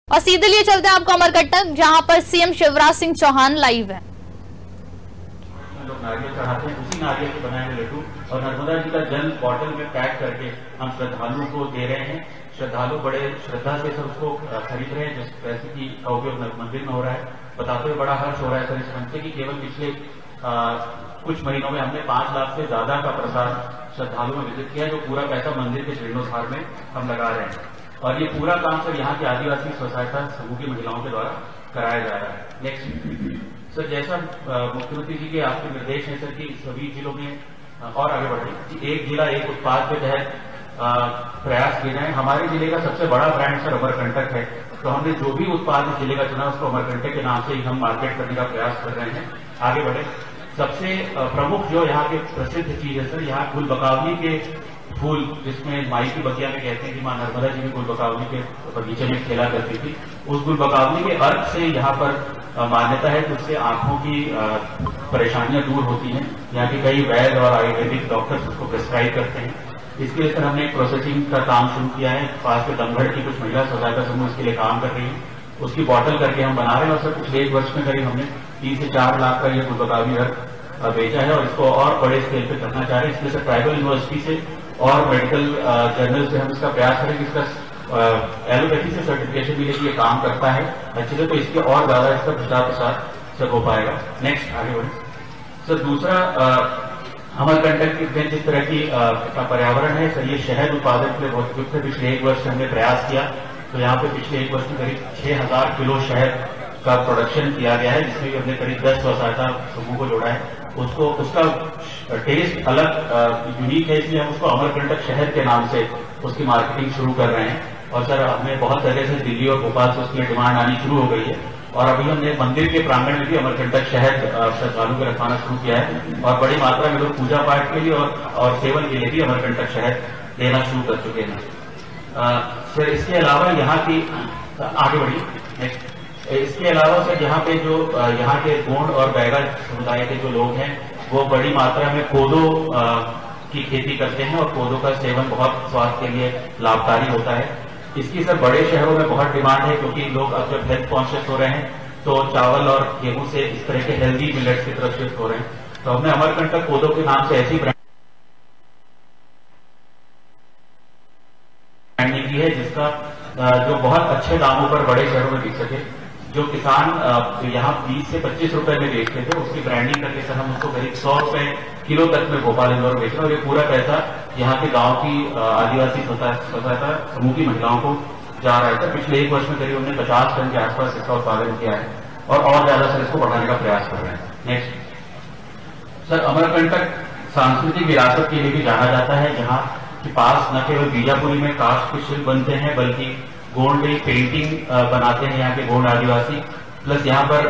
और सीधे लिए चलते हैं आपको अमरकंटक, जहां पर सीएम शिवराज सिंह चौहान लाइव है। लोग नारियल चढ़ाते हैं, उसी नारियल के बनाए हुए लड्डू और नर्मदा जी का जल बॉटल में पैक करके हम श्रद्धालुओं को दे रहे हैं। श्रद्धालु बड़े श्रद्धा से सर उसको खरीद रहे हैं, जिस पैसे की का उपयोग मंदिर में हो रहा है। बताते हुए बड़ा हर्ष हो रहा है सर इस मंच से कि केवल पिछले कुछ महीनों में हमने 5 लाख से ज्यादा का प्रसाद श्रद्धालुओं में विजिट किया, जो पूरा पैसा मंदिर के जीर्णोद्धार में हम लगा रहे हैं। और ये पूरा काम सर यहाँ के आदिवासी स्वसहायता समूह की महिलाओं के द्वारा कराया जा रहा है। नेक्स्ट सर, जैसा मुख्यमंत्री जी के आपके निर्देश हैं सर कि सभी जिलों में और आगे बढ़े, एक जिला एक उत्पाद के तहत प्रयास किए जाए। हमारे जिले का सबसे बड़ा ब्रांड सर अमरकंटक है, तो हमने जो भी उत्पाद जिले का चुना उसको अमरकंटक के नाम से ही हम मार्केट करने का प्रयास कर रहे हैं। आगे बढ़े, सबसे प्रमुख जो यहाँ के प्रसिद्ध चीज है सर, यहाँ गुलबकावली के फूल, जिसमें माई की बगिया में कहते हैं कि माँ नर्मदा जी ने गुलबकावली के बगीचे में खेला करती थी, उस गुलबकावली के अर्थ से यहाँ पर मान्यता है कि उससे आंखों की परेशानियां दूर होती हैं। यहाँ के कई वैद्य और आयुर्वेदिक डॉक्टर्स उसको प्रिस्क्राइब करते हैं। इसके लिए सर हमने एक प्रोसेसिंग का काम शुरू किया है। पास के दमगढ़ की कुछ महिला स्वसहायता समूह इसके लिए काम कर रही है, उसकी बॉटल करके हम बना रहे हैं। और सर पिछले 1 वर्ष में करीब हमने 3 से 4 लाख का ये गुलबकावली अर्थ बेचा है और इसको और बड़े स्केल पे करना चाह रहे हैं। इसमें सर ट्राइबल यूनिवर्सिटी से और मेडिकल जर्नल से हम इसका प्रयास करेंगे, इसका एलोपैथी से सर्टिफिकेशन मिले कि ये काम करता है अच्छे से, तो इसके और ज्यादा इसका प्रचार प्रसार सब हो पाएगा। नेक्स्ट आगे बढ़े सर, दूसरा अमरकंटक में जिस तरह की पर्यावरण है सर, ये शहद उत्पादन के लिए बहुत उपयुक्त है। पिछले 1 वर्ष से हमने प्रयास किया, तो यहाँ पे पिछले 1 वर्ष में करीब 6000 किलो शहद का प्रोडक्शन किया गया है, जिसमें भी हमने करीब 10 स्वसहायता समूह को जोड़ा है। उसका टेस्ट अलग यूनिक है, इसलिए हम उसको अमरकंटक शहद के नाम से उसकी मार्केटिंग शुरू कर रहे हैं। और सर हमें बहुत जगह से दिल्ली और भोपाल से उसकी डिमांड आनी शुरू हो गई है, और अभी हमने मंदिर के प्रांगण में भी अमरकंटक शहद श्रद्धालुओं को रखवाना शुरू किया है। और बड़ी मात्रा में लोग पूजा पाठ के लिए और सेवन के लिए भी अमरकंटक शहद देना शुरू कर चुके हैं। सर इसके अलावा यहाँ की आगे बढ़ी नेक्स्ट, इसके अलावा सर यहाँ पे जो यहाँ के गोंड और बैगा समुदाय के जो लोग हैं, वो बड़ी मात्रा में कोदो की खेती करते हैं, और कोदो का सेवन बहुत स्वास्थ्य के लिए लाभकारी होता है। इसकी सर बड़े शहरों में बहुत डिमांड है, क्योंकि लोग अब जब हेल्थ कॉन्शियस हो रहे हैं तो चावल और गेहूं से इस तरह के हेल्दी मिलेट्स की तरफ शिफ्ट हो रहे हैं। तो हमने अमरकंटक कोदो के नाम से ऐसी ब्रांडिंग की है, जिसका जो बहुत अच्छे दामों पर बड़े शहरों में बिक सके। जो किसान यहाँ 20 से 25 रुपए में बेचते थे, उसकी ब्रांडिंग करके सर हम उसको करीब 100 रुपए किलो तक में भोपाल इंदौर बेच रहे हैं। और ये पूरा पैसा यहाँ के गांव की आदिवासी स्वसहायता समूह की महिलाओं को जा रहा है। सर पिछले 1 वर्ष में करीब हमने 50 टन के आसपास इसका उत्पादन किया है, और ज्यादा सर इसको बढ़ाने का प्रयास कर रहे हैं। नेक्स्ट सर, अमरकंटक सांस्कृतिक विरासत के लिए भी जाना जाता है, जहाँ के पास न केवल बीजापुरी में काष्ठ के शिल्प बनते हैं, बल्कि गोंड पेंटिंग बनाते हैं यहाँ के गोंड आदिवासी। प्लस यहाँ पर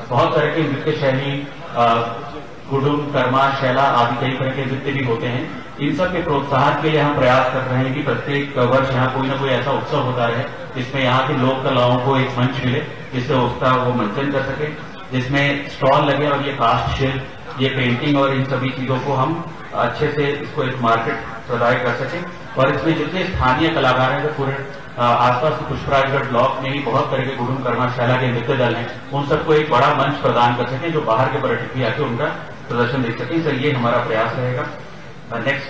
बहुत तरह के नृत्य शैली, गुडुम, कर्मा, शैला आदि कई तरह के नृत्य भी होते हैं। इन सब के प्रोत्साहन के लिए हम प्रयास कर रहे हैं कि प्रत्येक वर्ष यहाँ कोई ना कोई ऐसा उत्सव होता रहे, जिसमें यहाँ के लोक कलाओं को एक मंच मिले, जिससे उसका वो मंचन कर सके, जिसमें स्टॉल लगे और ये काष्ठ शिल्प, ये पेंटिंग और इन सभी चीजों को हम अच्छे से इसको एक मार्केट प्रदान कर सके। और इसमें जितने स्थानीय कलाकार हैं, पूरे आसपास के पुष्पराजगढ़ ब्लॉक में ही बहुत तरह के गुडुम, कर्मा, शैला के नृत्य दल हैं, उन सबको एक बड़ा मंच प्रदान कर सके, जो बाहर के पर्यटक भी आके उनका प्रदर्शन देख सकें। सर ये हमारा प्रयास रहेगा। नेक्स्ट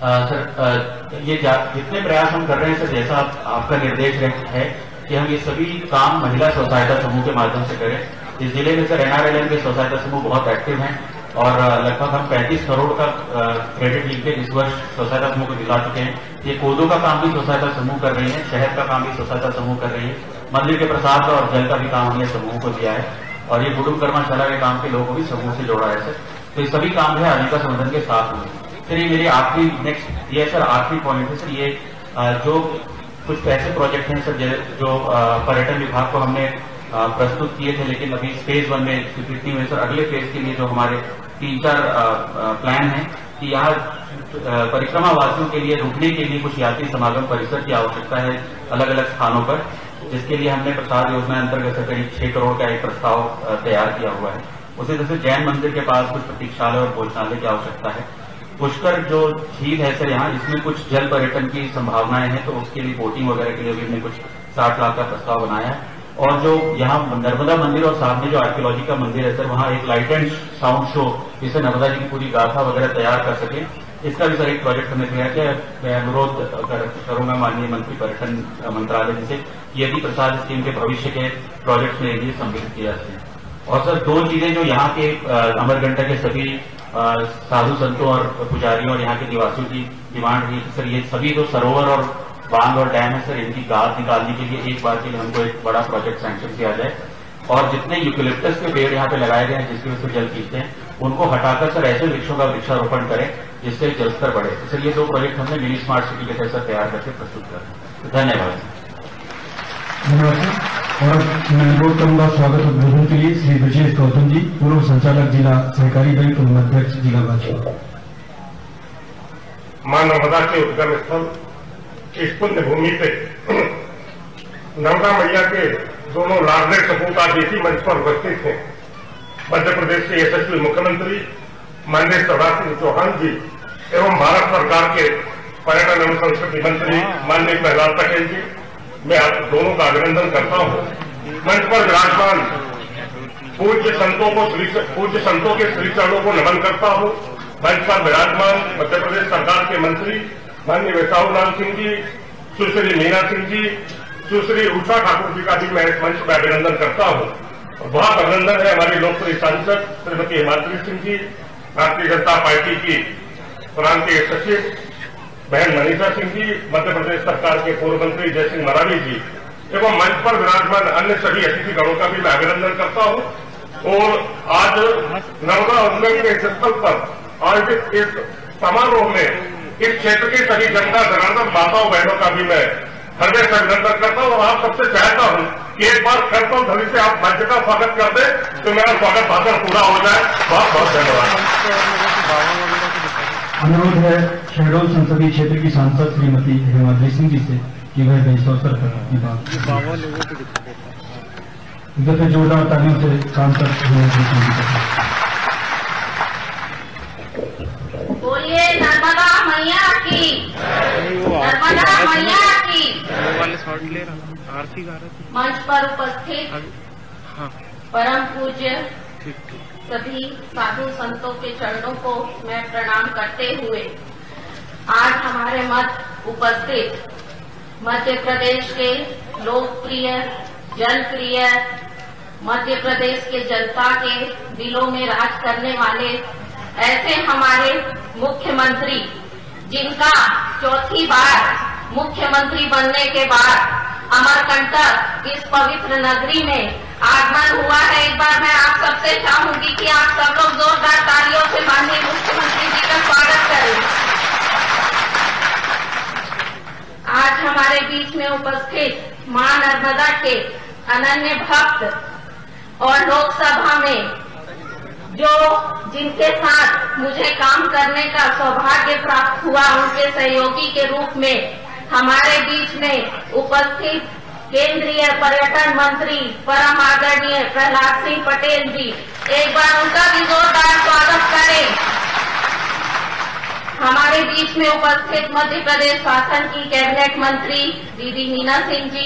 सर, ये जितने प्रयास हम कर रहे हैं सर, जैसा आपका निर्देश है कि हम ये सभी काम महिला स्वसहायता समूह के माध्यम से करें। इस जिले में सर NRLM के स्वसहायता समूह बहुत एक्टिव हैं, और लगभग हम 35 करोड़ का क्रेडिट लिंकेज इस वर्ष स्वसहायता समूह को दिला चुके हैं। ये कोदो का काम भी स्वसहायता समूह कर रही है, शहर का काम भी स्वसहायता समूह कर रही है, मंदिर के प्रसाद और जल का भी काम हमने समूह को दिया है, और ये गुडुम, कर्मा, शैला के काम के लोगों को भी समूह से जोड़ा है सर। तो ये सभी काम जो है आजीविका संवर्धन के साथ होंगे। फिर ये मेरी आखिरी नेक्स्ट ये सर आखिरी पॉइंट है सर, ये जो कुछ ऐसे प्रोजेक्ट हैं सर जो पर्यटन विभाग को हमने प्रस्तुत किए थे, लेकिन अभी फेज 1 में स्वीकृति हुई सर। अगले फेज के लिए जो हमारे 3-4 प्लान है कि यहाँ परिक्रमा वासियों के लिए रुकने के लिए कुछ यात्री समागम परिसर की आवश्यकता है अलग अलग स्थानों पर, जिसके लिए हमने प्रसाद योजना अंतर्गत करीब 6 करोड़ का एक प्रस्ताव तैयार किया हुआ है। उसी तरह से जैन मंदिर के पास कुछ प्रतीक्षालय और भोजनालय की आवश्यकता है। पुष्कर जो झील है सर यहाँ, इसमें कुछ जल पर्यटन की संभावनाएं हैं, तो उसके लिए बोटिंग वगैरह के लिए भी हमने कुछ 60 लाख का प्रस्ताव बनाया है। और जो यहाँ नर्मदा मंदिर और सामने जो आर्कियोलॉजी का मंदिर है सर, वहाँ एक लाइट एंड साउंड शो जिससे नर्मदा जी की पूरी गाथा वगैरह तैयार कर सके, इसका भी सर एक प्रोजेक्ट हमने किया है। मैं अनुरोध करूंगा माननीय मंत्री पर्यटन मंत्रालय जी से कि यदि प्रसाद स्कीम के भविष्य के प्रोजेक्ट में ये सम्मिलित किया जाए। और सर 2 चीजें जो यहाँ के अमरकंटक के सभी साधु संतों और पुजारियों और यहाँ के निवासियों की डिमांड थी सर, ये सभी जो सरोवर और बांध और डैम है सर, इनकी गाद निकालने के लिए एक बार के लिए हमको एक बड़ा प्रोजेक्ट सैंक्शन किया जाए। और जितने यूकेलिप्टस के पेड़ यहाँ पे लगाए गए हैं जिसकी वजह से जल खींचते हैं, उनको हटाकर सर ऐसे वृक्षों का वृक्षारोपण करें जिससे जलस्तर बढ़े। तो सर ये 2 प्रोजेक्ट हमने मिनी स्मार्ट सिटी के तहत तैयार करके प्रस्तुत कर रहे हैं। धन्यवाद। और मैं अनुरोध करूंगा स्वागत उद्बोधन के लिए श्री ब्रजेश गौतम जी, पूर्व संचालक जिला सहकारी बैंक एवं अध्यक्ष जिला भाजपा। मां नर्मदा के उद्गम स्थल इस पुण्य भूमि पे नर्मदा मैया के दोनों लाडले सपूत आज इसी मंच पर उपस्थित हैं। मध्य प्रदेश के यशस्वी मुख्यमंत्री माननीय शिवराज सिंह चौहान जी एवं भारत सरकार के पर्यटन एवं संस्कृति मंत्री माननीय प्रहलाद पटेल जी, मैं आप दोनों का अभिनंदन करता हूं। मंच पर विराजमान पूज्य संतों के श्री चरणों को नमन करता हूं। मंच पर विराजमान मध्य प्रदेश सरकार के मंत्री माननीय वैसाऊ लाल सिंह जी, सुश्री मीना सिंह जी, सुश्री उषा ठाकुर जी का भी मैं इस मंच पर अभिनंदन करता हूं। बहुत अभिनंदन है हमारी लोकप्रिय सांसद श्रीमती हिमाद्री सिंह जी, भारतीय जनता पार्टी की प्रांतीय सचिव बहन मनीषा सिंह जी, मध्य प्रदेश सरकार के पूर्व मंत्री जय सिंह मरावी जी एवं मंच पर विराजमान अन्य सभी अतिथिगणों का भी मैं अभिनंदन करता हूं। और आज नर्मदा उद्गम के स्थल पर आयोजित इस समारोह में इस क्षेत्र की सभी जनता जनार्दन माताओं बहनों का भी मैं हृदय से अभिनंदन करता हूं। और आप सबसे चाहता हूं कि एक बार करतल ध्वनि से आप मंच का स्वागत कर दें तो मेरा स्वागत भाषण पूरा हो जाए। बहुत बहुत धन्यवाद। अनुरोध है शहडोल संसदीय क्षेत्र की सांसद श्रीमती हिमाद्री सिंह जी से कि वह इस अवसर पर अपनी बात इधर जोरदार तालियों से सांसद बोलिए नर्मदा मैया की, नर्मदा मैया की। मंच पर उपस्थित परम पूज्य सभी साधु संतों के चरणों को मैं प्रणाम करते हुए आज हमारे मध्य उपस्थित मध्य प्रदेश के लोकप्रिय जनप्रिय मध्य प्रदेश के जनता के दिलों में राज करने वाले ऐसे हमारे मुख्यमंत्री, जिनका चौथी बार मुख्यमंत्री बनने के बाद अमरकंटक इस पवित्र नगरी में आगमन हुआ है। एक बार मैं आप सबसे चाहूंगी कि आप सब लोग जोरदार तालियों से माननीय मुख्यमंत्री जी का स्वागत करें। आज हमारे बीच में उपस्थित मां नर्मदा के अनन्य भक्त और लोकसभा में जिनके साथ मुझे काम करने का सौभाग्य प्राप्त हुआ, उनके सहयोगी के रूप में हमारे बीच में उपस्थित केंद्रीय पर्यटन मंत्री परम आदरणीय प्रहलाद सिंह पटेल जी, एक बार उनका भी जोरदार स्वागत करें। हमारे बीच में उपस्थित मध्य प्रदेश शासन की कैबिनेट मंत्री दीदी मीना सिंह जी,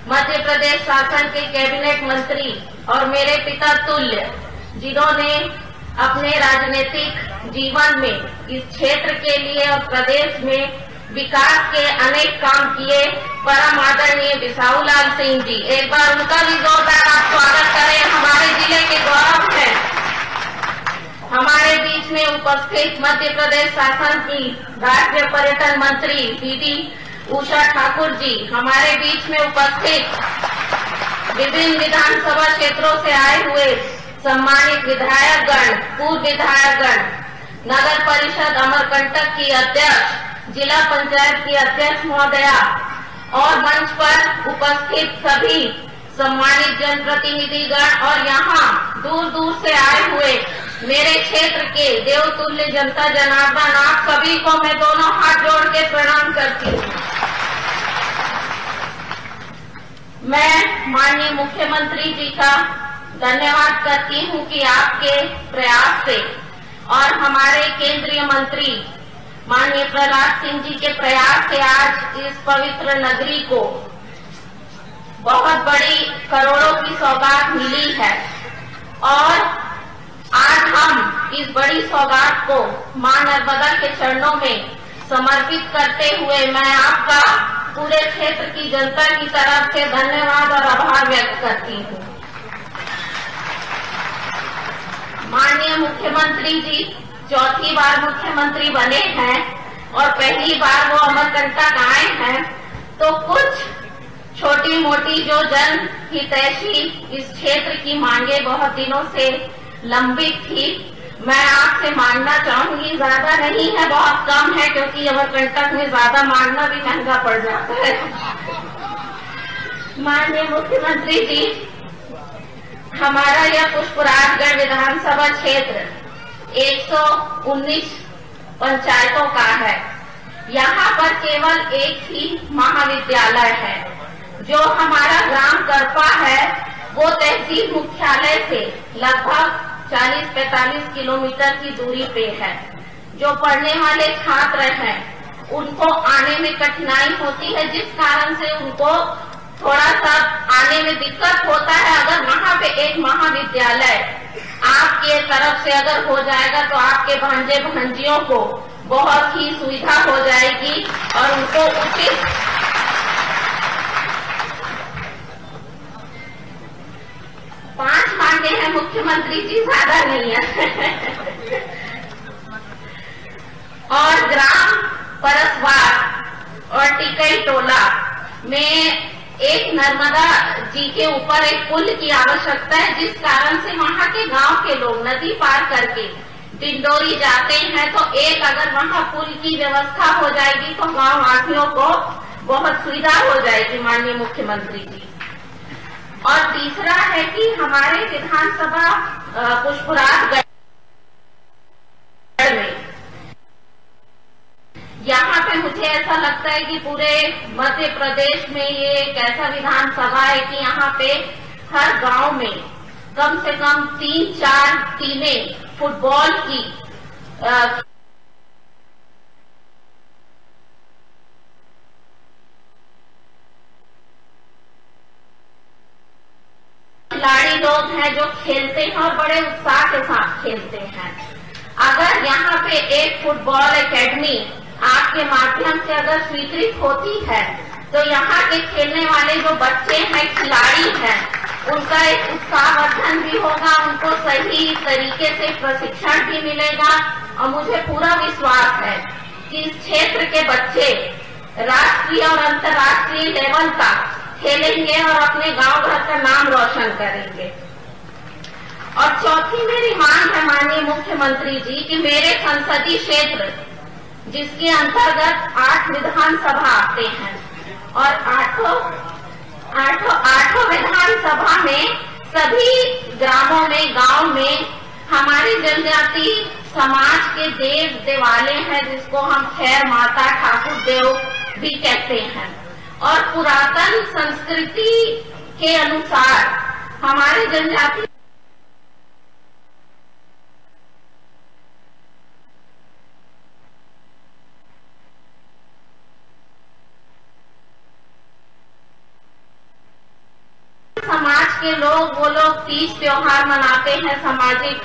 मध्य प्रदेश शासन के कैबिनेट मंत्री और मेरे पिता तुल्य, जिन्होंने अपने राजनीतिक जीवन में इस क्षेत्र के लिए और प्रदेश में विकास के अनेक काम किए, परम आदरणीय वैसाऊ लाल सिंह जी, एक बार उनका भी जोरदार आप स्वागत करें। हमारे जिले के गौरव है। हमारे बीच में उपस्थित मध्य प्रदेश शासन की राज्य पर्यटन मंत्री दीदी उषा ठाकुर जी, हमारे बीच में उपस्थित विभिन्न विधानसभा क्षेत्रों से आए हुए सम्मानित विधायकगण, पूर्व विधायकगण, नगर परिषद अमरकंटक की अध्यक्ष, जिला पंचायत की अध्यक्ष महोदया और मंच पर उपस्थित सभी सम्मानित जनप्रतिनिधिगण और यहाँ दूर दूर से आए हुए मेरे क्षेत्र के देवतुल्य जनता जनार्दन, आप सभी को मैं दोनों हाथ जोड़ के प्रणाम करती हूँ। मैं माननीय मुख्यमंत्री जी का धन्यवाद करती हूँ कि आपके प्रयास से और हमारे केंद्रीय मंत्री माननीय प्रहलाद सिंह जी के प्रयास से आज इस पवित्र नगरी को बहुत बड़ी करोड़ों की सौगात मिली है और आज हम इस बड़ी सौगात को मां नर्मदा के चरणों में समर्पित करते हुए मैं आपका पूरे क्षेत्र की जनता की तरफ से धन्यवाद और आभार व्यक्त करती हूँ। माननीय मुख्यमंत्री जी चौथी बार मुख्यमंत्री बने हैं और पहली बार वो अमरकंटक आए हैं, तो कुछ छोटी मोटी जो जन हितैषी इस क्षेत्र की मांगे बहुत दिनों से लंबित थी, मैं आपसे मांगना चाहूंगी, ज्यादा नहीं है, बहुत कम है, क्योंकि अमरकंटक में ज्यादा मांगना भी महंगा पड़ जाता है। माननीय मुख्यमंत्री जी, हमारा यह पुष्पराजगढ़ विधानसभा क्षेत्र 119 पंचायतों का है। यहाँ पर केवल एक ही महाविद्यालय है। जो हमारा ग्राम करपा है वो तहसील मुख्यालय से लगभग 40-45 किलोमीटर की दूरी पे है। जो पढ़ने वाले छात्र हैं उनको आने में कठिनाई होती है, जिस कारण से उनको थोड़ा सा आने में दिक्कत होता है। अगर वहाँ पे एक महाविद्यालय आपके तरफ से अगर हो जाएगा तो आपके भांजे भांजियों को बहुत ही सुविधा हो जाएगी और उनको उचित पांच मांगे हैं मुख्यमंत्री जी, ज्यादा नहीं है। और ग्राम परसवार और टिकई टोला में एक नर्मदा जी के ऊपर एक पुल की आवश्यकता है, जिस कारण से वहाँ के गांव के लोग नदी पार करके डिंडोरी जाते हैं। तो एक अगर वहाँ पुल की व्यवस्था हो जाएगी तो गांव वासियों को बहुत सुविधा हो जाएगी माननीय मुख्यमंत्री जी। और तीसरा है कि हमारे विधानसभा पुष्पराजगढ़ में यहाँ पे मुझे ऐसा लगता है कि पूरे मध्य प्रदेश में ये एक ऐसा विधानसभा है कि यहाँ पे हर गांव में कम से कम 3-4 टीमें फुटबॉल की खिलाड़ी लोग हैं जो खेलते हैं और बड़े उत्साह के साथ खेलते हैं। अगर यहाँ पे एक फुटबॉल एकेडमी आपके माध्यम से अगर स्वीकृत होती है तो यहाँ के खेलने वाले जो बच्चे हैं, खिलाड़ी हैं, उनका एक उत्साहवर्धन भी होगा, उनको सही तरीके से प्रशिक्षण भी मिलेगा। और मुझे पूरा विश्वास है कि इस क्षेत्र के बच्चे राष्ट्रीय और अंतर्राष्ट्रीय लेवल का खेलेंगे और अपने गांव घर का नाम रोशन करेंगे। और चौथी मेरी मांग है माननीय मुख्यमंत्री जी कि मेरे संसदीय क्षेत्र जिसके अंतर्गत 8 विधानसभा आते हैं और आठों विधानसभा में सभी ग्रामों में, गांव में हमारी जनजाति समाज के देव देवालय हैं, जिसको हम खैर माता ठाकुर देव भी कहते हैं। और पुरातन संस्कृति के अनुसार हमारे जनजाति समाज के लोग, वो लोग तीज त्योहार मनाते हैं, सामाजिक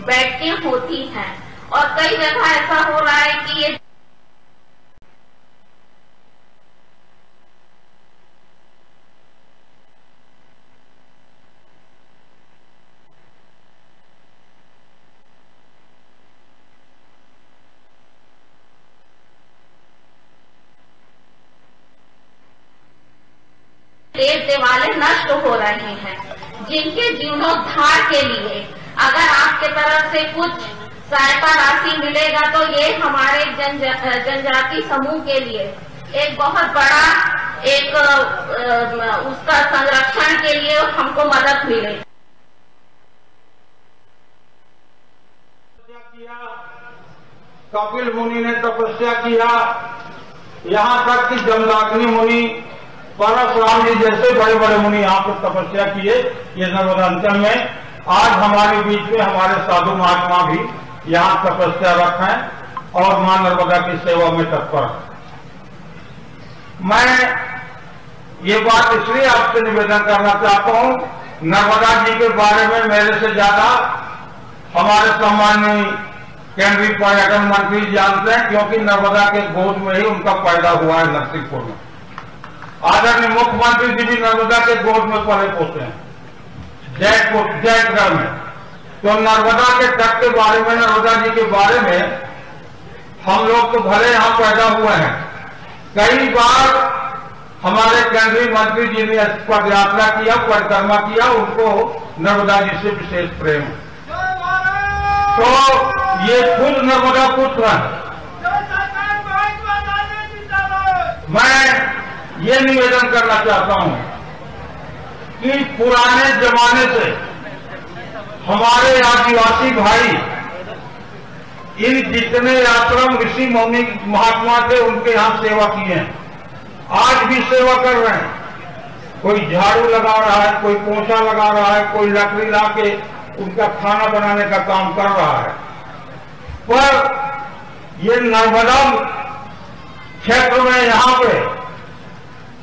बैठकें होती हैं। और कई जगह ऐसा हो रहा है कि ये देव देवालय नष्ट हो रहे हैं, जिनके जीर्णोद्धार के लिए अगर आपके तरफ से कुछ सहायता राशि मिलेगा तो ये हमारे जनजाति समूह के लिए एक बहुत बड़ा एक उसका संरक्षण के लिए हमको मदद मिलेगी। कपिल मुनि ने तपस्या किया, यहाँ तक कि जमदाग्नि मुनि, परशुराम जी जैसे बड़े बड़े मुनि यहाँ पर तपस्या किए ये नर्मदा अंचल में। आज हमारे बीच में हमारे साधु महात्मा भी यहाँ तपस्या रखें और मां नर्मदा की सेवा में तत्पर। मैं ये बात इसलिए आपसे निवेदन करना चाहता हूं, नर्मदा जी के बारे में मेरे से ज्यादा हमारे सम्माननीय केंद्रीय पर्यटन मंत्री जानते हैं, क्योंकि नर्मदा के गोद में ही उनका पैदा हुआ है नरसिंहपुर में। आदरणीय मुख्यमंत्री जी भी नर्मदा के गोद में पले पोते हैं, जयपुर में। तो नर्मदा के तट के बारे में, नर्मदा जी के बारे में हम लोग तो भले यहां पैदा हुए हैं, कई बार हमारे केंद्रीय मंत्री जी ने पद यात्रा किया, परिक्रमा किया, उनको नर्मदा जी से विशेष प्रेम है। तो ये खुद नर्मदा पुत्र हैं। मैं ये निवेदन करना चाहता हूं कि पुराने जमाने से हमारे आदिवासी भाई इन जितने आश्रम ऋषि मुनि महात्मा थे उनके यहां सेवा किए हैं, आज भी सेवा कर रहे हैं। कोई झाड़ू लगा रहा है, कोई पोछा लगा रहा है, कोई लकड़ी ला के उनका खाना बनाने का काम कर रहा है। पर ये नर्मदा क्षेत्र में यहां पे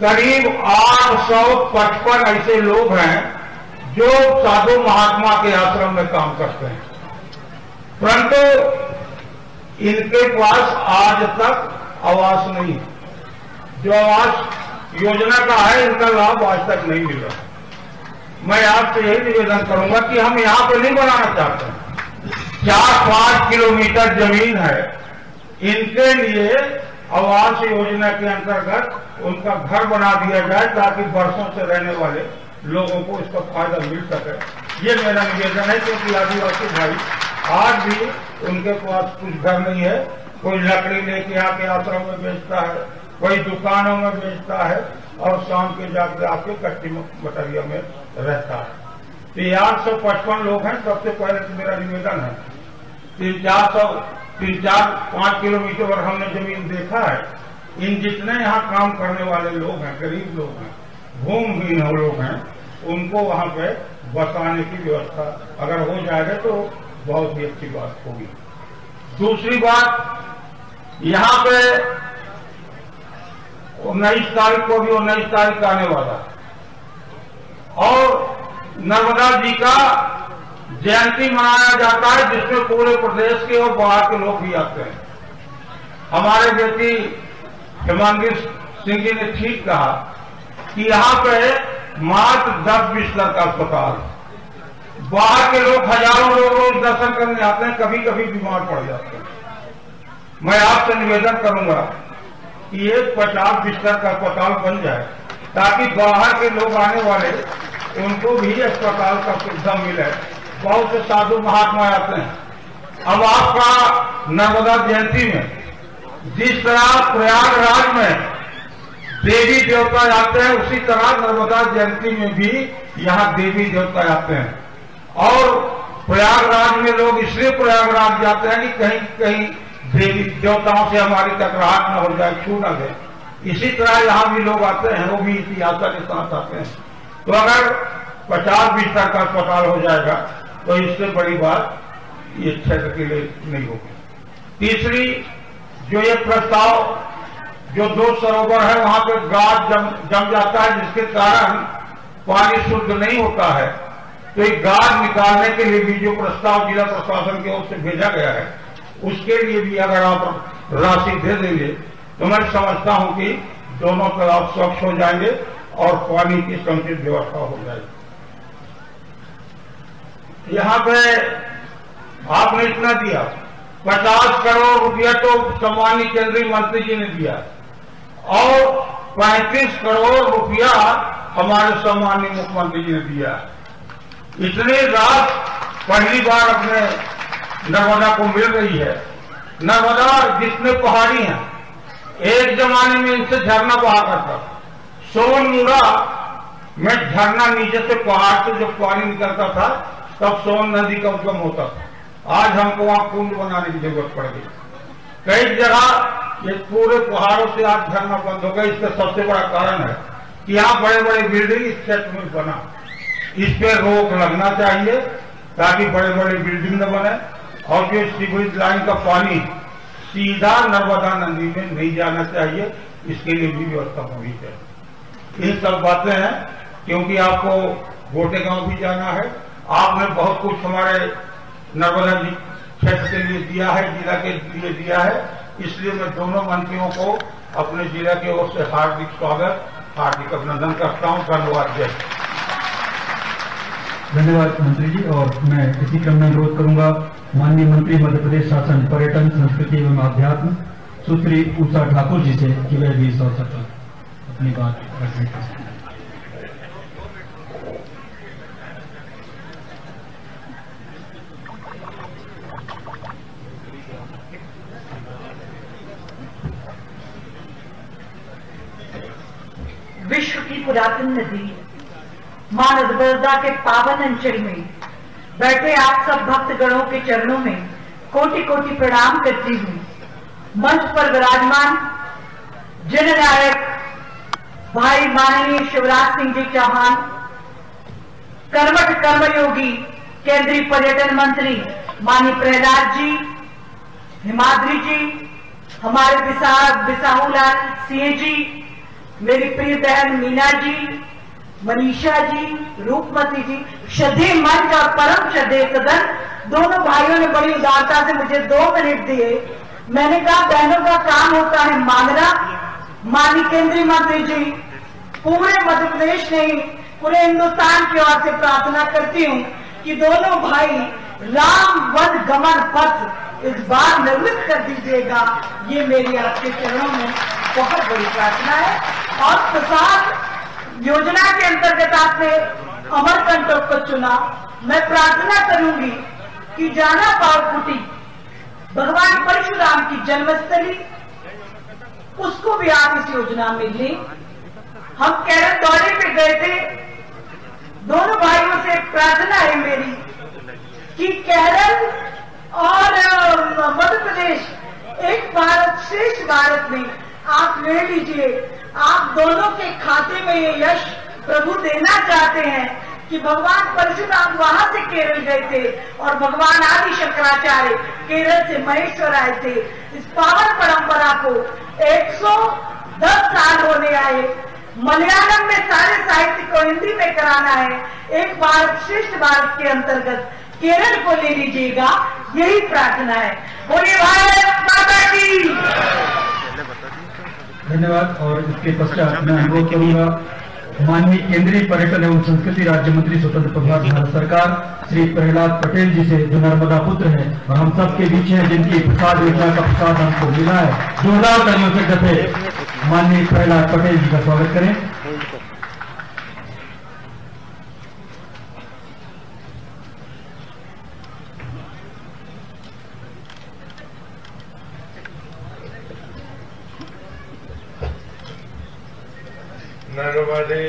करीब 855 ऐसे लोग हैं जो साधु महात्मा के आश्रम में काम करते हैं, परंतु इनके पास आज तक आवास नहीं है। जो आवास योजना का है, इनका लाभ आज तक नहीं मिल रहा। मैं आपसे यही निवेदन करूंगा कि हम यहां पे नहीं बनाना चाहते। 4-5 किलोमीटर जमीन है, इनके लिए आवास योजना के अंतर्गत उनका घर बना दिया जाए, ताकि वर्षों से रहने वाले लोगों को इसका फायदा मिल सके। ये मेरा निवेदन है, क्योंकि आदिवासी भाई आज भी उनके पास कुछ घर नहीं है। कोई लकड़ी लेके आके आश्रम में बेचता है, कोई दुकानों में बेचता है, और शाम के जाके आके कच्ची मटरिया में रहता है। तो 855 लोग हैं। सबसे पहले तो मेरा निवेदन है, 3-4-5 किलोमीटर और हमने जमीन देखा है, इन जितने यहाँ काम करने वाले लोग हैं, गरीब लोग हैं, भूमिहीन लोग हैं, उनको वहां पे बसाने की व्यवस्था अगर हो जाएगा तो बहुत ही अच्छी बात होगी। दूसरी बात, यहाँ पे 19 तारीख को भी 19 तारीख आने वाला, और नर्मदा जी का जयंती मनाया जाता है, जिसमें पूरे प्रदेश के और बाहर के लोग भी आते हैं। हमारे बेटी हेमांगी सिंह जी ने ठीक कहा कि यहाँ पे मात्र 10 बिस्तर का अस्पताल, बाहर के लोग हजारों लोग रोज दर्शन करने आते हैं, कभी कभी बीमार पड़ जाते हैं। मैं आपसे निवेदन करूंगा कि ये 50 बिस्तर का अस्पताल बन जाए, ताकि बाहर के लोग आने वाले उनको भी अस्पताल का सुविधा मिले। बहुत से साधु महात्मा आते हैं। अब आपका नर्मदा जयंती में जिस तरह प्रयागराज में देवी देवता आते हैं, उसी तरह नर्मदा जयंती में भी यहाँ देवी देवता आते हैं। और प्रयागराज में लोग इसलिए प्रयागराज जाते हैं कि कहीं कहीं देवी देवताओं से हमारी टकराहट न हो जाए, छू न दे। इसी तरह यहाँ भी लोग आते हैं, वो भी इतिहास के साथ आते हैं। तो अगर 50 बिस्तर का अस्पताल हो जाएगा तो इससे बड़ी बात ये क्षेत्र के लिए नहीं होगी। तीसरी, जो ये प्रस्ताव, जो 2 सरोवर है वहां पे गाद जम जाता है, जिसके कारण पानी शुद्ध नहीं होता है, तो ये गाद निकालने के लिए भी जो प्रस्ताव जिला प्रशासन की ओर से भेजा गया है, उसके लिए भी अगर आप राशि दे देंगे तो मैं समझता हूं कि दोनों तालाब स्वच्छ हो जाएंगे और पानी की समुचित व्यवस्था हो जाएगी। यहाँ पे आपने इतना दिया, 50 करोड़ रुपया तो सम्मानित केंद्रीय मंत्री जी ने दिया, और 35 करोड़ रुपया हमारे सम्मानित मुख्यमंत्री जी ने दिया। इतनी रात पहली बार अपने नर्मदा को मिल रही है। नर्मदा जितने पहाड़ी हैं, एक जमाने में इनसे झरना बहा करता, सोनमुड़ा में झरना नीचे से पहाड़ से जब पानी निकलता था तब सोन नदी का उद्गम होता था। आज हमको वहां कुंड बनाने की जरूरत पड़ गई। कई जगह ये पूरे पहाड़ों से आज झरना बंद हो गया। इसका सबसे बड़ा कारण है कि यहाँ बड़े बड़े बिल्डिंग इस क्षेत्र में बना। इस पे रोक लगना चाहिए ताकि बड़े बड़े बिल्डिंग न बने, और जो सीवरेज लाइन का पानी सीधा नर्मदा नदी में नहीं जाना चाहिए, इसके लिए भी व्यवस्था होनी चाहिए। ये सब बातें हैं, क्योंकि आपको गोटे गांव भी जाना है। आपने बहुत कुछ हमारे नर्मदा जी क्षेत्र के लिए दिया है, जिला के लिए दिया है, इसलिए मैं दोनों मंत्रियों को अपने जिला की ओर से हार्दिक स्वागत, हार्दिक अभिनंदन करता हूँ। धन्यवाद। जय। धन्यवाद मंत्री जी। और मैं इसी क्रम में अनुरोध करूंगा माननीय मंत्री मध्य प्रदेश शासन पर्यटन संस्कृति एवं अध्यात्म सुश्री उषा ठाकुर जी से कि वह भी इस अवसर पर अपनी बात रखने कर सकें। विश्व की पुरातन नदी मां नर्मदा के पावन अंचल में बैठे आप सब भक्तगणों के चरणों में कोटि कोटि प्रणाम करती हूँ। मंच पर विराजमान जननायक भाई माननीय शिवराज सिंह जी चौहान, कर्मठ कर्मयोगी केंद्रीय पर्यटन मंत्री माननीय प्रहलाद जी, हिमाद्री जी, हमारे बिसाहूलाल सिंह जी, मेरी प्रिय बहन मीना जी, मनीषा जी, रूपमती जी, श्रद्धेय मंच और परम श्रद्धेय सदन, दोनों भाइयों ने बड़ी उदारता से मुझे 2 मिनट दिए। मैंने कहा बहनों का काम होता है मांगना। माननीय केंद्रीय मंत्री जी, पूरे मध्य प्रदेश नहीं पूरे हिंदुस्तान की ओर से प्रार्थना करती हूँ कि दोनों भाई राम वन गमन पथ इस बार निर्मित कर दीजिएगा। ये मेरी आपके चरणों में बहुत बड़ी प्रार्थना है। और प्रसाद योजना के अंतर्गत आपने अमरकंटक को चुना। मैं प्रार्थना करूंगी कि जाना पावकुटी भगवान परशुराम की जन्मस्थली, उसको भी आप इस योजना में लें। हम केरल दौरे पे गए थे, दोनों भाइयों से प्रार्थना है मेरी कि केरल और मध्य प्रदेश एक भारत श्रेष्ठ भारत में आप ले लीजिए। आप दोनों के खाते में ये यश प्रभु देना चाहते हैं कि भगवान परशुराम वहां से केरल गए थे और भगवान आदि शंकराचार्य केरल से महेश्वर आए थे। इस पावन परंपरा को 110 साल होने आए। मलयालम में सारे साहित्य को हिंदी में कराना है। एक भारत श्रेष्ठ भारत के अंतर्गत केरल को ले लीजिएगा, यही प्रार्थना है। बोलिए भारत माता की। धन्यवाद। और इसके पश्चात मैं अनुरोध करूंगा माननीय केंद्रीय पर्यटन एवं संस्कृति राज्य मंत्री स्वतंत्र प्रभार भारत सरकार श्री प्रहलाद पटेल जी से, जो नर्मदा पुत्र है और हम सब के बीच है, जिनकी प्रसाद योजना का प्रसाद हमको मिला है। जोरदार तालियों से जैसे माननीय प्रहलाद पटेल जी का स्वागत करें। नर्मदे।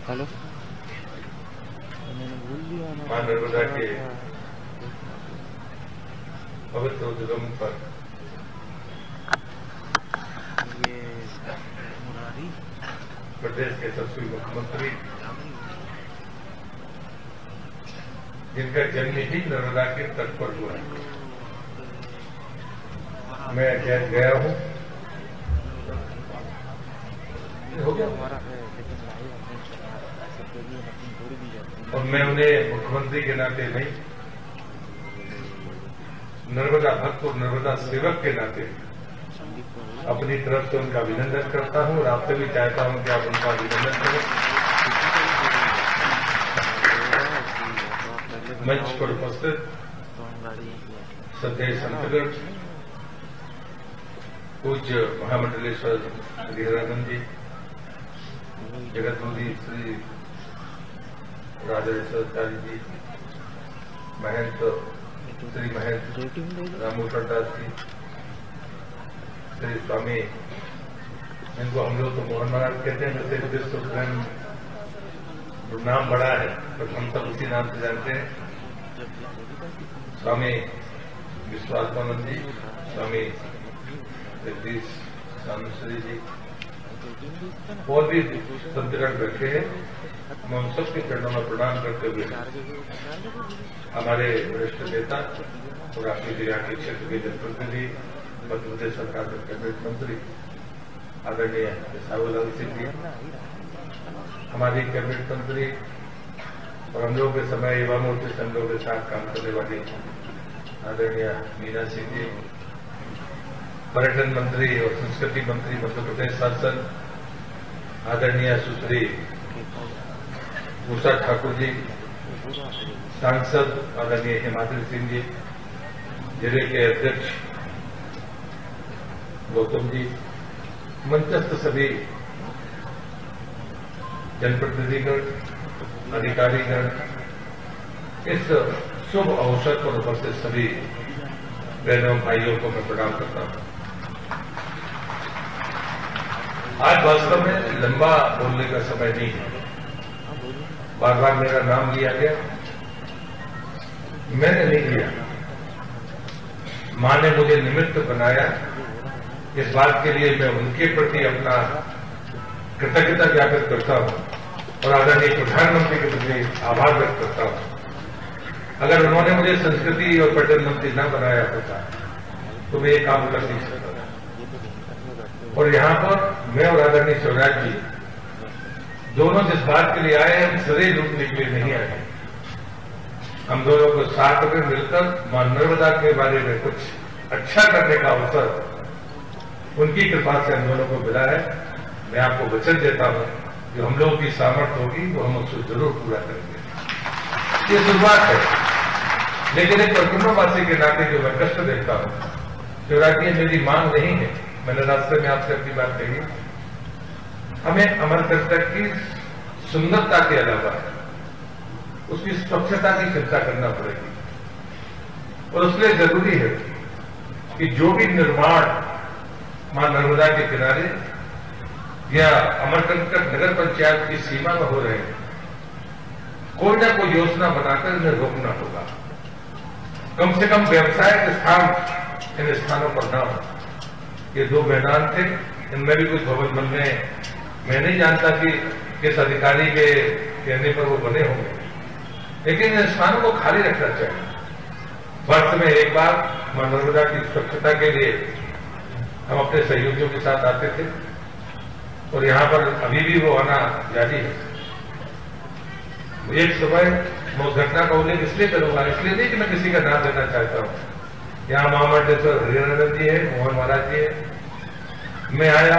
हेलो, मां नर्मदा के पवित्र उद्गम पर प्रदेश के यशस्वी मुख्यमंत्री, जिनका जन्म ही नर्मदा के तट पर हुआ है, मैं अजय गया हूं। हो गया और मैं उन्हें मुख्यमंत्री के नाते नहीं, नर्मदा भक्त और नर्मदा सेवक के नाते अपनी तरफ से उनका अभिनंदन करता हूं और आपसे भी चाहता हूं कि आप उनका अभिनंदन करें। मंच पर उपस्थित श्रद्धेय संतगण, पूज्य महामंडलेश्वर गिरिरानंद जी, जगतमंत्री श्री राजेश्वराचार्य जी, महंत श्री महंत रामभूषण दास जी, श्री स्वामी, जिनको हम लोग तो मोहन महाराज कहते हैं, वैसे विश्व प्रेम नाम बड़ा है तो हम सब उसी नाम से जानते हैं, स्वामी विश्वात्मानंद जी, स्वामी जगदीश रामेश्वरी जी और भी संतगण बैठे हैं। मैं उन सबके चरणों में प्रणाम करते हुए हमारे वरिष्ठ नेता और अपने जिला के क्षेत्र के जनप्रतिनिधि मध्य प्रदेश सरकार के कैबिनेट मंत्री आदरणीय साहूलाल सिंह जी, हमारी कैबिनेट मंत्री और हम लोगों के समय युवा मोर्चे संघों के साथ काम करने वाली आदरणीय मीना सिंह जी, पर्यटन मंत्री और संस्कृति मंत्री मध्य प्रदेश सांसद आदरणीय सुश्री उषा ठाकुर जी, सांसद आदरणीय हिमाद्री सिंह जी, जिले के अध्यक्ष गौतम जी, मंचस्थ सभी जनप्रतिनिधिगण, अधिकारीगण, इस शुभ अवसर पर उपस्थित सभी बहनों भाइयों को मैं प्रणाम करता हूं। आज वास्तव में लंबा बोलने का समय नहीं है। बार बार मेरा नाम लिया गया, मैंने नहीं लिया, मां ने मुझे निमित्त बनाया। इस बात के लिए मैं उनके प्रति अपना कृतज्ञता ज्ञापित करता हूं और आदरणीय प्रधानमंत्री के प्रति आभार व्यक्त करता हूं। अगर उन्होंने मुझे संस्कृति और पर्यटन मंत्री न बनाया होता तो मैं ये काम कर नहीं सकता था। और यहां पर मैं और आदरणीय शिवराज जी दोनों जिस बात के लिए आए, हम सरे लूटने के लिए नहीं आए। हम दोनों को साथ में मिलकर मां नर्मदा के बारे में कुछ अच्छा करने का अवसर उनकी कृपा से हम दोनों को मिला है। मैं आपको वचन देता हूं कि हम लोगों की सामर्थ्य होगी तो हम उसको जरूर पूरा करेंगे। ये शुरुआत है, लेकिन एक परिक्रमावासी के नाते जो मैं कष्ट देखता हूं, शिवराज जी मेरी मांग नहीं है, मैंने रास्ते में आपसे अपनी बात कही, हमें अमरकंटक की सुंदरता के अलावा उसकी स्वच्छता की चिंता करना पड़ेगी। और उसके लिए जरूरी है कि जो भी निर्माण मां नर्मदा के किनारे या अमरकंटक नगर पंचायत की सीमा में हो रहे हैं, कोई ना कोई योजना बनाकर इन्हें रोकना होगा। कम से कम व्यवसायिक स्थान इन स्थानों पर न हो। ये दो मैदान थे, इनमें भी कुछ भवन बनने, मैं नहीं जानता कि किस अधिकारी के कहने पर वो बने होंगे, लेकिन इन स्थानों को खाली रखना चाहिए। वर्ष में एक बार मां नर्मदा की स्वच्छता के लिए हम अपने सहयोगियों के साथ आते थे और यहां पर अभी भी वो आना जारी है। एक समय मैं उस घटना का उल्लेख इसलिए करूंगा, इसलिए नहीं कि मैं किसी का नाम देना चाहता हूं। यहां महामंडलेश्वर हरियानंद जी है, मोहन महाराज जी है। मैं आया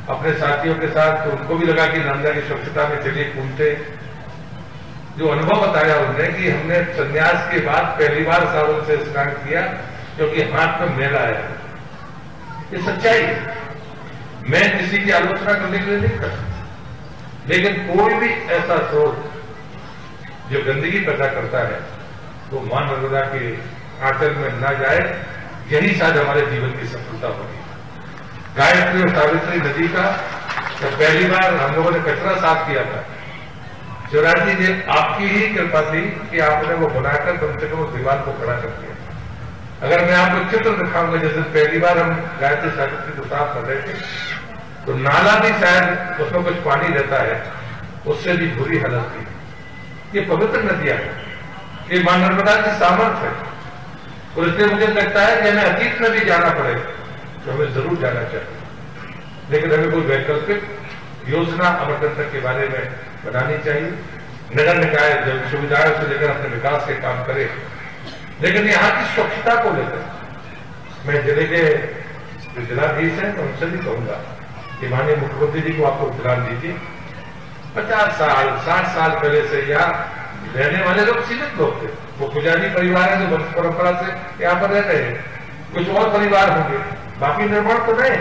अपने साथियों के साथ, तो उनको भी लगा कि नर्मदा की स्वच्छता में चलिए घूमते। जो अनुभव बताया उन्होंने कि हमने संन्यास के बाद पहली बार सावन से स्नान किया क्योंकि हाथ में मेला आया। ये सच्चाई है, मैं किसी की आलोचना करने के लिए नहीं करता, लेकिन कोई भी ऐसा स्रोत जो गंदगी पैदा करता है वो मां नर्मदा के आंचल में न जाए, यही शायद हमारे जीवन की सफलता होगी। गायत्री और सावित्री नदी का जब पहली बार हम लोगों ने कचरा साफ किया था, शिवराज जी ने आपकी ही कृपा थी कि आपने वो बनाकर कम से कम उस दीवार को खड़ा कर दिया। अगर मैं आपको चित्र दिखाऊंगा, जैसे पहली बार हम गायत्री सावित्री को साफ कर रहे थे, तो नाला भी शायद उसमें कुछ पानी रहता है, उससे भी बुरी हालत थी। ये पवित्र नदियां हैं, ये मां नर्मदा की सामर्थ्य है और इसलिए मुझे लगता है कि हमें अतीत में भी जाना पड़े तो हमें जरूर जाना चाहिए, लेकिन हमें कोई वैकल्पिक योजना अमरकंटक के बारे में बनानी चाहिए। नगर निकाय जब सुविधाओं से लेकर अपने विकास के काम करे, लेकिन यहाँ की स्वच्छता को लेकर मैं जिले के जो जिलाधीश हैं तो उनसे भी कहूंगा कि माननीय मुख्यमंत्री जी को आपको ध्यान दीजिए। 50 साल 60 साल पहले से यहाँ रहने वाले लोग सीमित लोग थे, वो पुजारी परिवार है जो वंश परंपरा से यहाँ पर रह रहे हैं, कुछ और परिवार होंगे, बाकी निर्माण तो नहीं।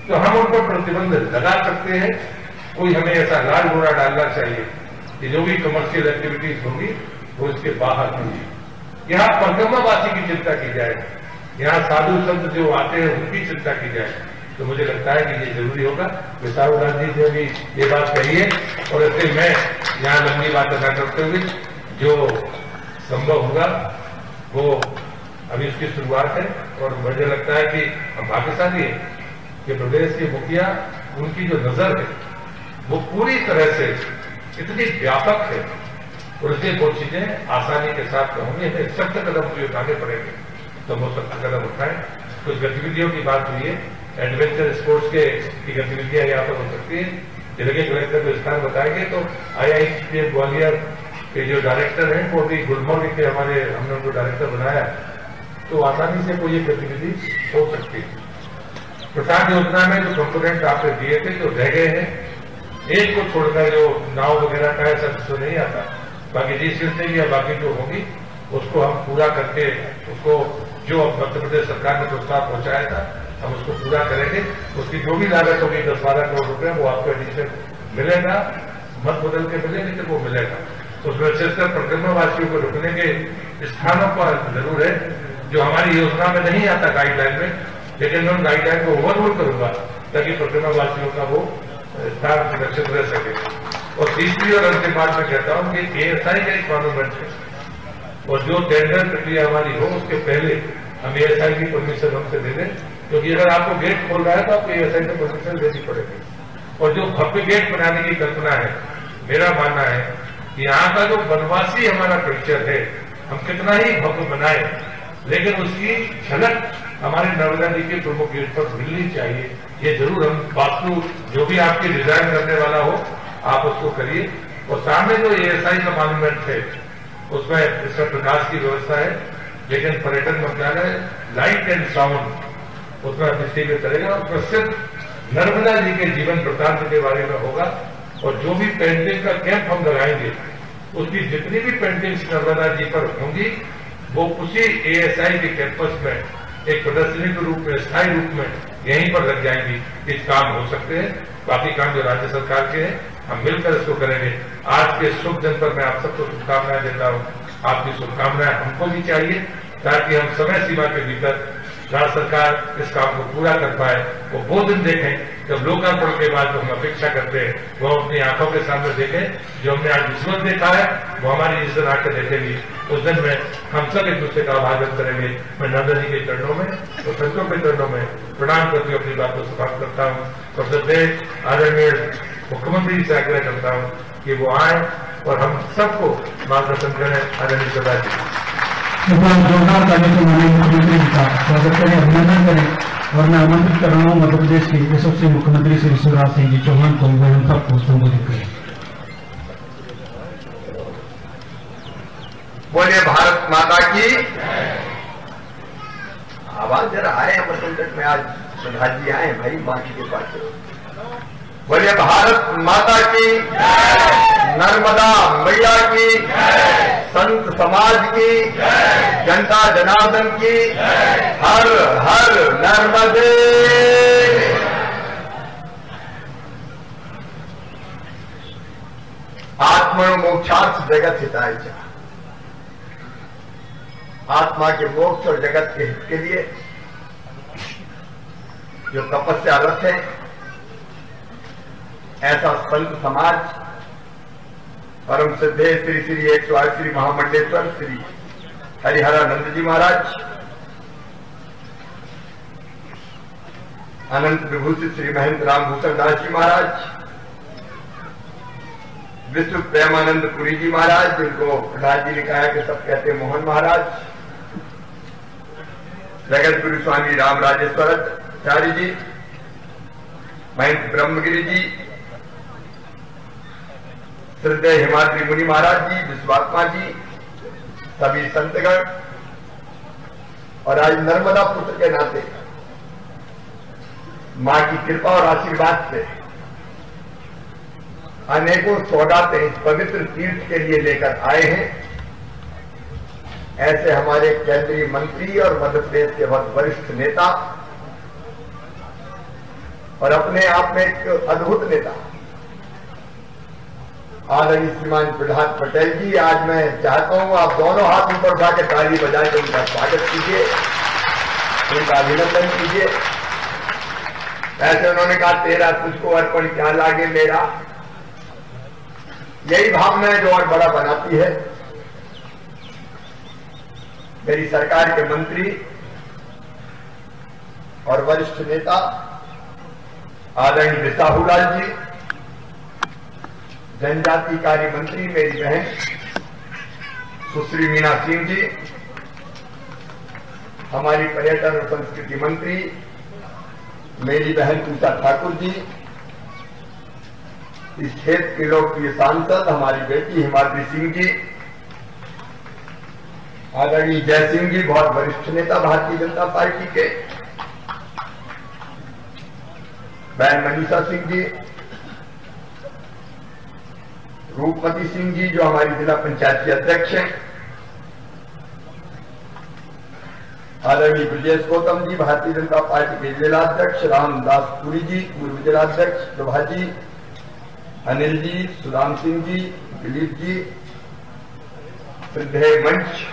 तो हम उन पर प्रतिबंध लगा सकते हैं। कोई हमें ऐसा लाल घोड़ा डालना चाहिए कि जो भी कमर्शियल एक्टिविटीज होंगी वो इसके बाहर होंगी। यहाँ परिक्रमावासी की चिंता की जाए, यहाँ साधु संत जो आते हैं उनकी चिंता की जाए, तो मुझे लगता है कि ये जरूरी होगा। विशाल गांधी ने भी ये बात कही है और इसलिए मैं यहाँ लंबी बात न करते हुए जो संभव होगा वो अभी इसकी शुरुआत है। और मुझे लगता है कि हम भाग्यशाली हैं कि प्रदेश के मुखिया, उनकी जो नजर है वो पूरी तरह से इतनी व्यापक है और इसलिए वो चीजें आसानी के साथ होंगी। हमें सख्त कदम जो उठाने पड़ेंगे तो वो सख्त कदम उठाएं। कुछ गतिविधियों की बात हुई है, एडवेंचर स्पोर्ट्स की गतिविधियां यहाँ पर हो सकती है। जिले के कलेक्टर को स्थान बताएंगे तो IIT ग्वालियर के जो डायरेक्टर हैं वो भी गुलमर्ग के हमने उनको डायरेक्टर बनाया, तो आसानी से कोई गतिविधि हो सकती है। प्रसाद योजना में जो कंपोनेंट आपने दिए थे जो रह गए हैं, एक को छोड़कर जो नाव वगैरह का है सब तो नहीं आता, बाकी जी या बाकी जो होगी उसको हम पूरा करके उसको जो मध्य प्रदेश सरकार ने प्रस्ताव पहुंचाया था हम उसको पूरा करेंगे। उसकी जो भी लागत होगी 10-12 करोड़ रुपए वो आपको एडिशन मिलेगा, मत बदल के मिले लेकिन वो मिलेगा। उसमें विशेषकर परिक्रमावासियों को रुकने के स्थानों पर जरूर है जो हमारी योजना में नहीं आता गाइडलाइन में, लेकिन मैं उन गाइडलाइन को ओवररूल करूंगा ताकि परिक्रमावासियों का वो स्थान सुरक्षित रह सके। और तीसरी और अंतिम बात मैं कहता हूं कि ASI का एक मॉन्यूमेंट है और जो टेंडर प्रक्रिया हमारी हो उसके पहले हम ASI की परमिशन हमसे दे दें, क्योंकि अगर आपको गेट खोल रहा है तो आपको ASI से परमिशन देनी पड़ेगी। और जो भव्य गेट बनाने की कल्पना है, मेरा मानना है कि यहाँ का जो वनवासी हमारा कल्चर है, हम कितना ही भव्य बनाए लेकिन उसकी झलक हमारे नर्मदा जी के प्रमुख गेट पर मिलनी चाहिए। ये जरूर हम वास्तु जो भी आपकी डिजाइन करने वाला हो आप उसको करिए। और सामने जो ASI का मॉन्यूमेंट है उसमें इसका प्रकाश की व्यवस्था है, लेकिन पर्यटन मंत्रालय लाइट एंड साउंड उसमें दृष्टि में करेगा और प्रसिद्ध नर्मदा जी के जीवन वृत्तांत के बारे में होगा। और जो भी पेंटिंग का कैंप हम लगाएंगे उसकी जितनी भी पेंटिंग्स नर्मदा जी पर होंगी वो उसी ASI के कैंपस में एक प्रदर्शनी के रूप में स्थायी रूप में यहीं पर लग जाएंगी। कुछ काम हो सकते हैं, बाकी काम जो राज्य सरकार के हैं हम मिलकर इसको करेंगे। आज के शुभ दिन पर मैं आप सबको शुभकामनाएं देता हूं। आपकी शुभकामनाएं हमको भी चाहिए ताकि हम समय सीमा के भीतर राज्य सरकार इस काम को पूरा कर पाए। वो दिन देखें जब लोकार्पण के बाद जो हम अपेक्षा करते हैं वो अपनी आंखों के सामने देखें। जो हमने आज विजुअल देखा है वो हमारी जिस दिन आकर देखेंगी उस दिन में हम सब एक दूसरे का आभार व्यक्त करेंगे। मैं नंदा जी के चरणों में और संतों के चरणों में प्रणाम करके अपनी बात को समाप्त करता हूँ और सदैव आदरणीय मुख्यमंत्री से आग्रह करता हूँ कि वो आए और हम सबको मार्गदर्शन करें। आदरणीय सभा जी जोरदार तालियों से माननीय मुख्यमंत्री जी का स्वागत करें, अभिनंदन करें। और मैं आमंत्रित कर रहा हूँ मध्य प्रदेश के यशस्वी मुख्यमंत्री श्री शिवराज सिंह जी चौहान को हम सबको संबोधित करें। बोलिए भारत माता की। आवाज जरा आए संकट में, आज प्रधान जी आए भाई बाकी के पास। बोलिए भारत माता की, नर्मदा मैया की, संत समाज की, जनता जनार्दन की, हर हर नर्मदे। आत्मा मोक्षार्थ जगत हिताय च। आत्मा के मोक्ष और जगत के हित के लिए जो तपस्यारत है ऐसा संत समाज परम सिद्धे श्री श्री 108 श्री महामंडलेश्वर श्री हरिहरानंद जी महाराज, अनंत विभूषित श्री महेंद्र राम भूषण दास जी महाराज, विश्व प्रेमानंद पुरी जी महाराज जिनको प्रहलाद जी ने कहा कि सब कहते मोहन महाराज, जगत गुरु स्वामी राम राजेश्वराचार्य जी, महंत ब्रह्मगिरी जी, श्रद्धेय हिमाद्री मुनि महाराज जी, विश्वात्मा जी, सभी संतगण और आज नर्मदा पुत्र के नाते मां की कृपा और आशीर्वाद से अनेकों सौगातें इस पवित्र तीर्थ के लिए लेकर आए हैं। ऐसे हमारे केंद्रीय मंत्री और मध्य प्रदेश के बहुत वरिष्ठ नेता और अपने आप में एक अद्भुत नेता आदरणीय श्रीमान प्रहलाद पटेल जी, आज मैं चाहता हूं आप दोनों हाथ ऊपर उठा के ताली बजाएं तो उनका स्वागत कीजिए, उनका अभिनंदन कीजिए। ऐसे उन्होंने कहा तेरा तुझको अर्पण क्या लागे मेरा, यही भावना है जो और बड़ा बनाती है। मेरी सरकार के मंत्री और वरिष्ठ नेता आदरणीय बिसाहूलाल जी, जनजाति कार्य मंत्री मेरी बहन सुश्री मीना सिंह जी, हमारी पर्यटन और संस्कृति मंत्री मेरी बहन पूजा ठाकुर जी, इस क्षेत्र के लोकप्रिय सांसद हमारी बेटी हिमाद्री सिंह जी, आदरणीय जय सिंह जी बहुत वरिष्ठ नेता भारतीय जनता पार्टी के, बहन मनीषा सिंह जी, रूपमती सिंह जी जो हमारी जिला पंचायत की अध्यक्ष हैं, आदरणीय ब्रजेश गौतम जी भारतीय जनता पार्टी के जिलाध्यक्ष, रामदास पुरी जी पूर्व जिलाध्यक्ष, प्रभा जी, अनिल जी, सुदाम सिंह जी, दिलीप जी, श्रद्धेय मंच,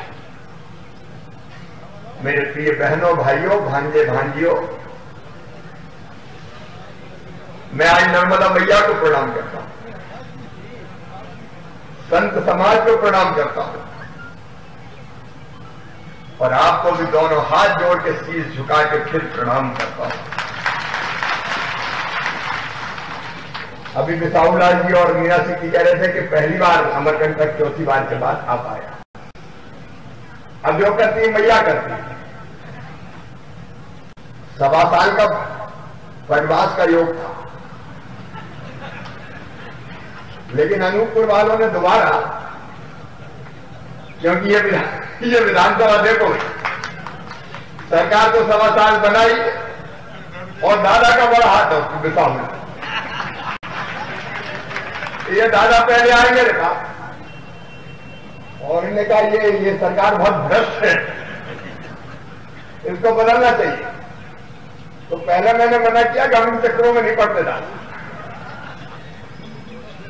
मेरे प्रिय बहनों भाइयों भांजे भांजियों, मैं आज नर्मदा मैया को प्रणाम करता हूं, संत समाज को प्रणाम करता हूं और आपको भी दोनों हाथ जोड़ के शीश झुका के फिर प्रणाम करता हूं। अभी बिसाहू लाल जी और मीना सिंह जी कह रहे थे कि पहली बार अमरकंटक चौथी बार के बाद आप आया। अब जो करती मैया करती है, 1.25 साल का वनवास का योग था, लेकिन अनूपपुर वालों ने दोबारा, क्योंकि ये विधानसभा देखो, सरकार तो 1.25 साल बनाई और दादा का बड़ा हाथ है उसको बिसाहू में। ये दादा पहले आए मेरे पास और इन्होंने कहा ये सरकार बहुत भ्रष्ट है, इसको बदलना चाहिए। तो पहले मैंने मना किया कि हम इन चक्रों में नहीं पड़ते दादा।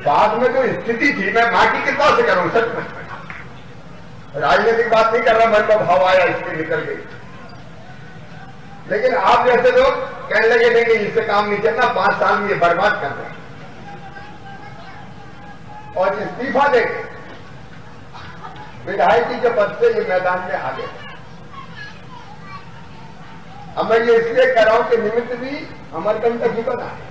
बाद में जो स्थिति थी, मैं मां की कृपा से करूं, सच में राजनीतिक बात नहीं कर रहा, मन का भाव आया इसलिए निकल गई। लेकिन आप जैसे लोग कहने लगे नहीं कि इससे काम नहीं चलना, 5 साल में ये बर्बाद कर रहे हैं और इस्तीफा देके विधायक जी के पद से ये मैदान में आ गए। अब मैं ये इसलिए कह रहा हूं कि निमित्त भी अमरकंटक ही बना है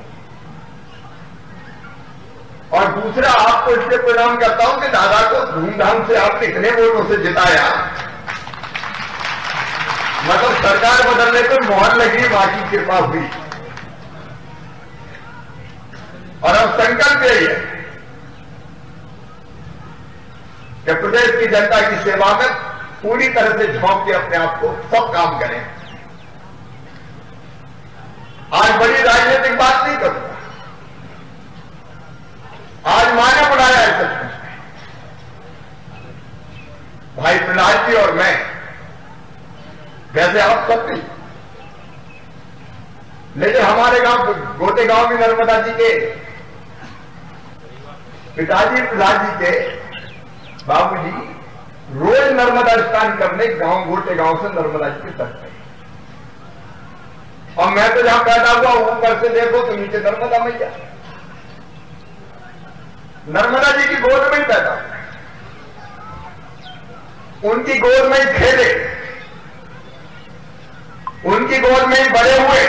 और दूसरा आपको इसलिए प्रणाम करता हूं कि दादा को धूमधाम से आपने इतने वोटों से जिताया, मतलब सरकार बदलने पर मोहर लगी, मां की कृपा हुई और अब संकल्प यही है कि प्रदेश की जनता की सेवा में पूरी तरह से झोंक के अपने आप को सब काम करें। आज बड़ी राजनीतिक बात नहीं करूंगा, आज मां ने बुलाया है सचमुच में, भाई प्रहलाद जी और मैं, वैसे आप सब भी, लेकिन हमारे गांव गोटे गांव में नर्मदा जी के पिताजी प्रहलाद जी के बाबूजी रोज नर्मदा स्नान करने गांव गोटे गांव से नर्मदा जी के तट पे, और मैं तो जहां पैदा हुआ ऊपर से देखो तो नीचे नर्मदा मैया, नर्मदा जी की गोद में ही पैदा हुआ, उनकी गोद में ही खेले, उनकी गोद में ही बड़े हुए।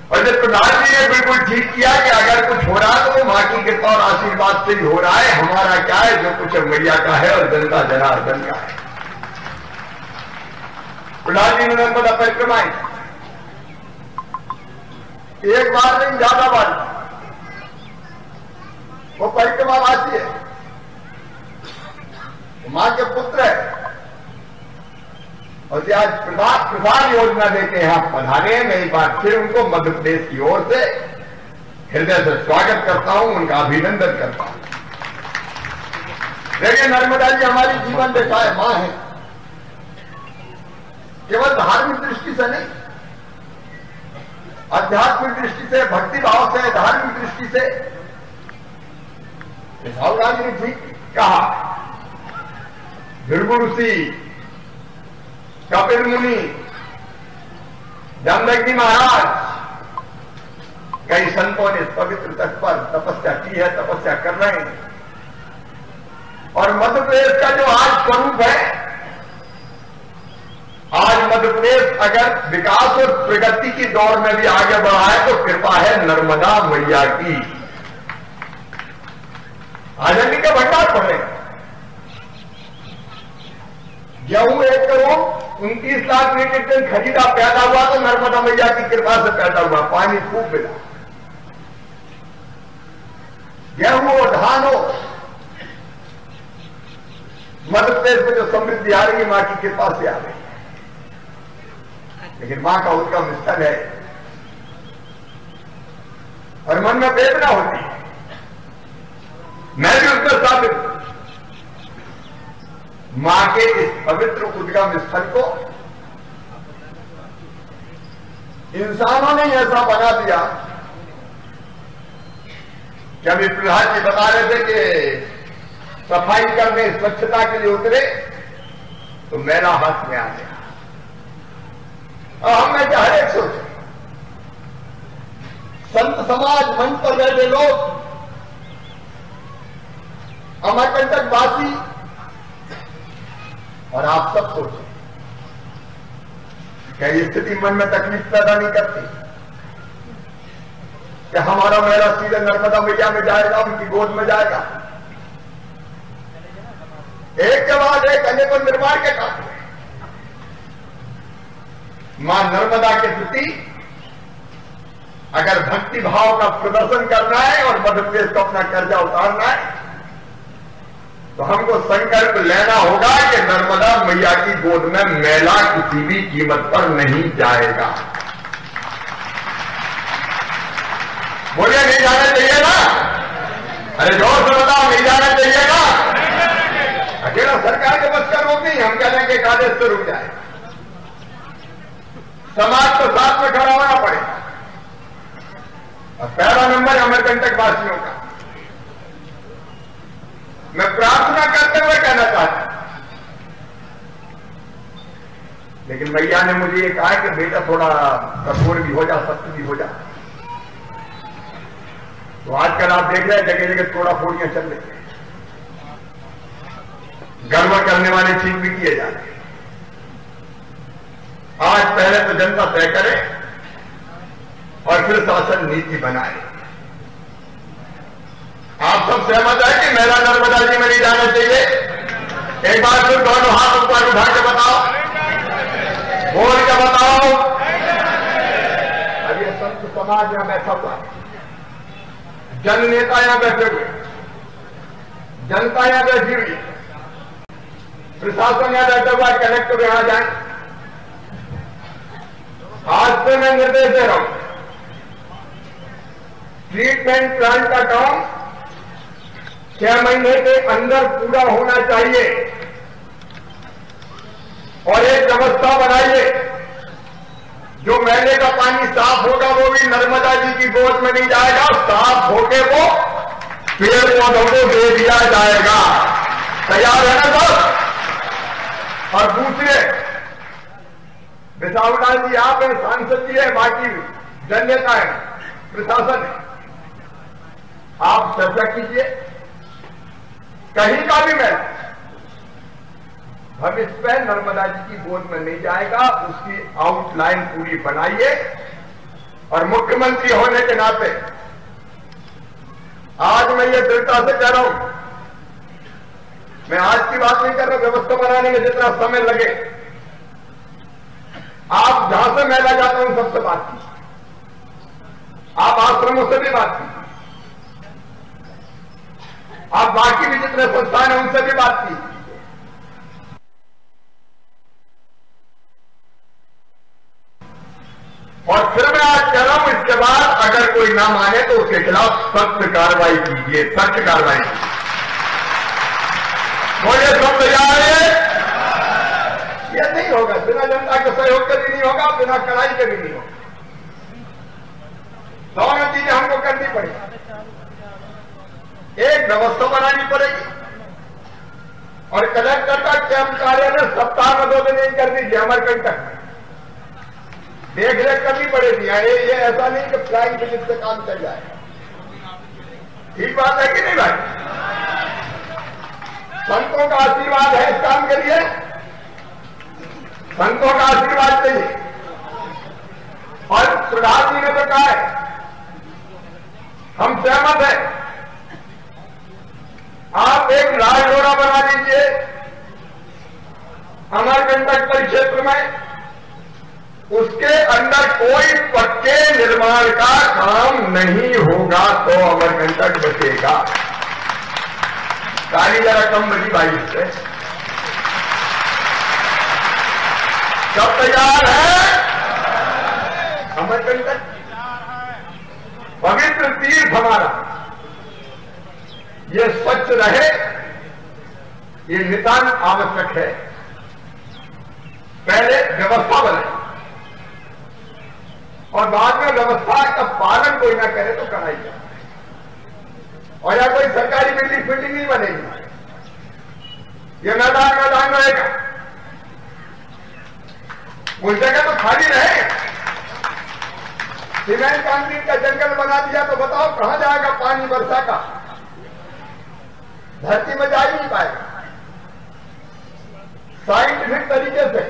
और जब प्रधान जी ने बिल्कुल ठीक किया कि अगर कुछ हो रहा है तो वो मां की कृपा और आशीर्वाद से ही हो रहा है, हमारा क्या है, जो कुछ मैया का है और जनता जनार्दन का है। प्रधान जी ने नर्मदा परिक्रमाएं एक बार नहीं, ज्यादा बार, वो परिक्रमावासी है, मां के पुत्र है और आज प्रधान योजना देके यहां पधारे हैं। मैं एक बार फिर उनको मध्य प्रदेश की ओर से हृदय से स्वागत करता हूं, उनका अभिनंदन करता हूं। देखिए नर्मदा जी हमारी जीवन रेखा है, मां है, केवल धार्मिक दृष्टि से नहीं, आध्यात्मिक दृष्टि से, भक्ति भाव से, धार्मिक दृष्टि से। बिसाहू जी ने ठीक कहा, भृगु ऋषि, कपिल मुनि, जमदग्नि महाराज, कई संतों ने इस पवित्र तट पर तपस्या की है, तपस्या कर रहे हैं। और मध्य प्रदेश का जो आज स्वरूप है, आज मध्य प्रदेश अगर विकास और प्रगति की दौड़ में भी आगे बढ़ा है तो कृपा है नर्मदा मैया की। आजादी का भंडार पड़ेगा, गेहूं 1 करोड़ 29 लाख मीट्रिक टन खरीदा पैदा हुआ तो नर्मदा मैया की कृपा से पैदा हुआ, पानी खूब मिला। गेहूं हो, धान हो, मध्य प्रदेश में जो समृद्धि आ रही है मां की कृपा से आ रही है, लेकिन मां का उद्गम स्थल है और मन में वेदना होती है। मैं भी उसका साबित हूं। मां के इस पवित्र उद्गम स्थल को इंसानों ने ऐसा बना दिया कि अभी प्रहलाद जी बता रहे थे कि सफाई करने, स्वच्छता के लिए उतरे तो मेरा हाथ में आ गया। और हम में हर एक सोचे संत समाज, मंच पर बैठे लोग, अमरकंटक वासी और आप सब सोचें, क्या ये स्थिति मन में तकलीफ पैदा नहीं करती कि हमारा मेरा सीधे नर्मदा मैया में जाएगा, उनकी गोद में जाएगा? एक के बाद एक अनेकों निर्माण के काम है। मां नर्मदा के प्रति अगर भक्ति भाव का प्रदर्शन करना है और मध्य प्रदेश को अपना कर्जा उतारना है तो हमको संकल्प लेना होगा कि नर्मदा मैया की गोद में मेला किसी भी कीमत पर नहीं जाएगा। बोलिए नहीं जाना चाहिए ना? अरे जोर से बताओ, नहीं जाना चाहिए ना? अकेला सरकार के बस का रोक नहीं, हम कह देंगे आदेश से रुक जाए। समाज को साथ में खड़ा होना पड़ेगा। और पहला नंबर अमरकंटक वासियों का मैं प्रार्थना करते हुए कहना चाहता हूं, लेकिन भैया ने मुझे ये कहा कि बेटा थोड़ा कठोर भी हो जा, सख्त भी हो जा। तो आजकल आप देख रहे हैं जगह जगह थोड़ा फोड़ियां चल रही हैं, गड़बड़ करने वाले चीज भी किए जा रहे हैं। आज पहले तो जनता तय करे और फिर शासन नीति बनाए। आप सब सहमत है कि मेला नर्मदा जी में नहीं जाना चाहिए? एक बार फिर दोनों हाथ ऊपर उठा के बताओ, बोल के बताओ। अब ये संत समाज यहां बैठा हुआ है, जन नेता यहां बैठे हुए, जनता यहां बैठी हुई, प्रशासन यहां बैठा हुआ, कलेक्टर यहां जाए। आज से मैं निर्देश दे रहा हूं, ट्रीटमेंट प्लांट का काम 6 महीने के अंदर पूरा होना चाहिए और एक व्यवस्था बनाइए जो मेले का पानी साफ होगा वो भी नर्मदा जी की गोद में नहीं जाएगा, साफ होके वो पेड़ पौधों को दे दिया जाएगा। तैयार है ना सब? और दूसरे, बिसाऊलाल जी आप हैं, सांसद जी है, बाकी जन नेता है, प्रशासन है, आप चर्चा कीजिए। कहीं का भी मेला भविष्य में नर्मदा जी की गोद में नहीं जाएगा, उसकी आउटलाइन पूरी बनाइए। और मुख्यमंत्री होने के नाते आज मैं ये दृढ़ता से कह रहा हूं, मैं आज की बात नहीं कर रहा, व्यवस्था बनाने में जितना समय लगे, आप जहां से मेला जाते हैं उन सबसे बात कीजिए, आप आश्रमों से भी बात कीजिए, आप बाकी भी जितने संस्थान हैं उनसे भी बात कीजिए। और फिर मैं आज कह रहा हूं, इसके बाद अगर कोई ना माने तो उसके खिलाफ सख्त कार्रवाई कीजिए, सख्त कार्रवाई। बोलिए सब तैयार है? यह नहीं होगा, बिना जनता के सहयोग के भी नहीं होगा, बिना कड़ाई के भी नहीं होगा। दोनों चीजें हमको करनी पड़ेगी। एक व्यवस्था बनानी पड़ेगी और कलेक्टर का कैंप कार्यालय सप्ताह में 2 दिन कर दीजिए अमरकंटक में, देख रेख करनी पड़ेगी। ये ऐसा नहीं कि फ्लाइंग विजिट से काम चल जाए। ठीक बात है कि नहीं भाई? संतों का आशीर्वाद है इस काम के लिए, संतों का आशीर्वाद चाहिए। और प्रधान जी ने तो कहा है, हम सहमत हैं, आप एक लाल डोरा बना दीजिए अमरकंटक परिक्षेत्र में उसके अंदर कोई पक्के निर्माण का काम नहीं होगा तो अमरकंटक बचेगा। ताली जरा कम बजी भाई से। सब तैयार है? अमरकंटक पवित्र तीर्थ हमारा, ये स्वच्छ रहे, ये नितांत आवश्यक है। पहले व्यवस्था बने और बाद में व्यवस्था का पालन कोई ना करे तो कराई जाए। और या कोई सरकारी बिल्डिंग फिल्डिंग नहीं बनेगी, ये मैदान रहेगा, उस जगह तो खाली रहेगा। सीमेंट कंक्रीट का जंगल बना दिया तो बताओ कहां जाएगा पानी वर्षा का? धरती में जा ही नहीं पाएगा। साइंटिफिक तरीके से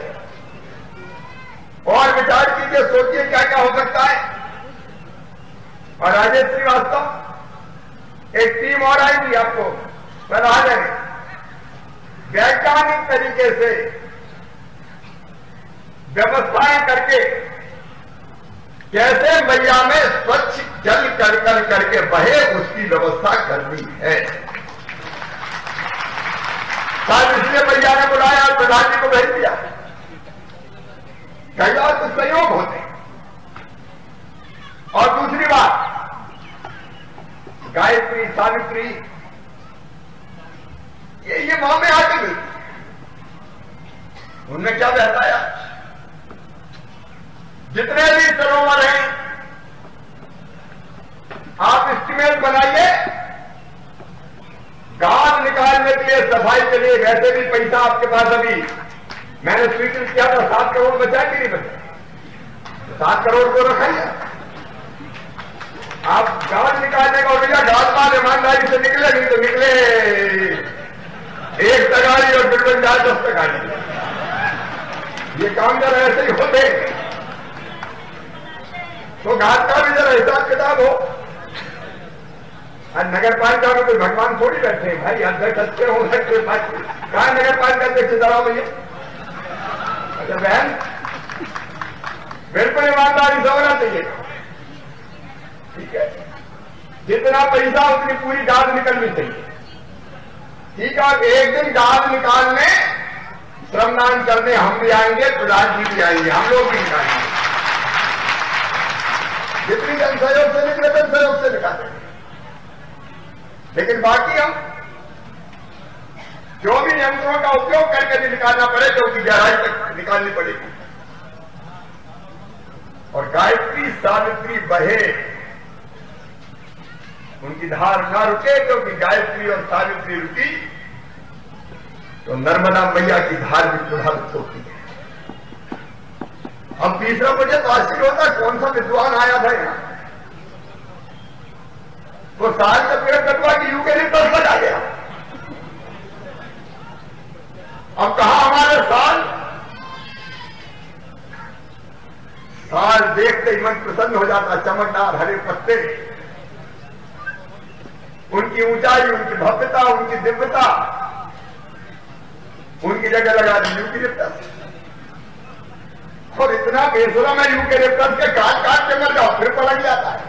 और विचार कीजिए, सोचिए क्या क्या हो सकता है। और राजेश श्रीवास्तव एक टीम और आएगी, आपको बता देंगे वैज्ञानिक तरीके से व्यवस्थाएं करके कैसे मैया में स्वच्छ जल करके बहे उसकी व्यवस्था करनी है। शायद इसलिए मैया ने बुलाया और प्रधान जी को भेज दिया। कई बार तो संयोग होते हैं। और दूसरी बात, गायत्री सावित्री ये वहां में आके गई, उनमें क्या बहताया? जितने भी सरोवर हैं आप एस्टिमेट बनाइए, गाद निकालने के लिए, सफाई के लिए। वैसे भी पैसा आपके पास अभी मैंने स्वीकृत किया था 7 करोड़ बचा कि नहीं बचा? 7 करोड़ को रखाइए। आप गाद निकालने का भैया गाद माल ईमानदारी से निकले, नहीं तो निकले 1 तगाड़ी और बिल्कुल 10 तगाड़ी। ये काम जरा ऐसे ही होते तो घाट का भी जरा हिसाब किताब हो। नगर पालिका में कोई भगवान थोड़ी बैठे हैं भाई, अध्यक्ष अच्छे हो सकते। कहा नगर पालिका अध्यक्ष जरा भैया? अच्छा बहन, बिल्कुल ईमानदारी से होना चाहिए, ठीक है। जितना पैसा उतनी पूरी गाद निकलनी चाहिए, ठीक है। और एक दिन गाद निकालने, श्रमदान करने हम भी आएंगे, प्रधान जी भी आएंगे, हम लोग भी निकालेंगे। जितनी जन सहयोग से निकले जन सहयोग से निकालेंगे। लेकिन बाकी हम जो भी यंत्रों का उपयोग करके भी निकालना पड़े तो उसकी गहराई तक निकालनी पड़ेगी। और गायत्री सावित्री बहे, उनकी धार न रुके, क्योंकि गायत्री और सावित्री रुकी तो नर्मदा मैया की धार भी प्रभावित होती है। अब तीसरा मुझे तो आश्चर्य होता, कौन सा विद्वान आया था यहाँ, वो साल का पेड़ कटवा की यूं के लिए तर्क लगा गया। अब कहा हमारे साल देखते ही मन प्रसन्न हो जाता, चमकदार हरे पत्ते, उनकी ऊंचाई, उनकी भव्यता, उनकी दिव्यता, उनकी जगह लगा दी यूकेलिप्टस। और इतना बेसुरा है यूकेलिप्टस के काट काट के मर जाओ, फिर पलट जाता है।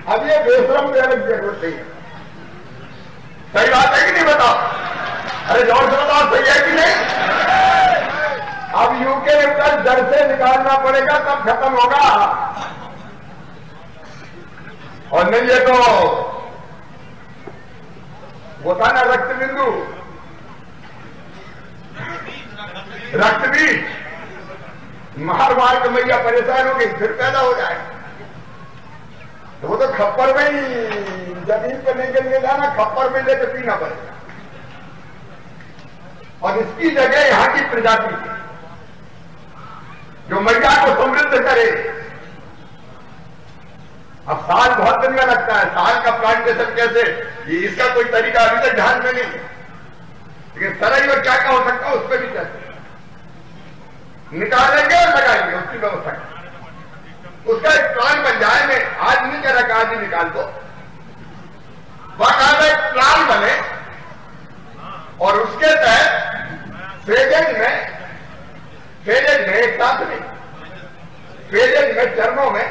अब ये बेशरम देने की जरूरत नहीं है। सही बात है कि नहीं? बताओ, अरे जोर से बताओ, सही है कि नहीं? अब यूकेलिप्टस जड़ से निकालना पड़ेगा तब खत्म होगा, और नहीं ये तो वो था ना रक्त बिंदु, रक्त बीज, मार मार के मैया परेशान हो गई, फिर पैदा हो जाएगा। तो वो तो खप्पर में ही, जमीन पर नहीं गिरने जाना, खप्पर में लेकर पीना पड़ेगा। और इसकी जगह यहां की प्रजाति जो मैया को समृद्ध करे। अब साल बहुत दिन में लगता है, साल का प्लांटेशन कैसे, ये इसका कोई तरीका अभी तक ध्यान में नहीं है। लेकिन सरई में क्या क्या हो सकता है उस पर भी कैसे निकालेंगे और लगाएंगे, उसकी व्यवस्था उसका एक प्लान बन जाए। मैं आज नहीं कह रहा, आज ही निकाल दो, बाकायदा एक प्लान बने और उसके तहत फेजेज में एक साथ नहीं, फेजेज में, चरणों में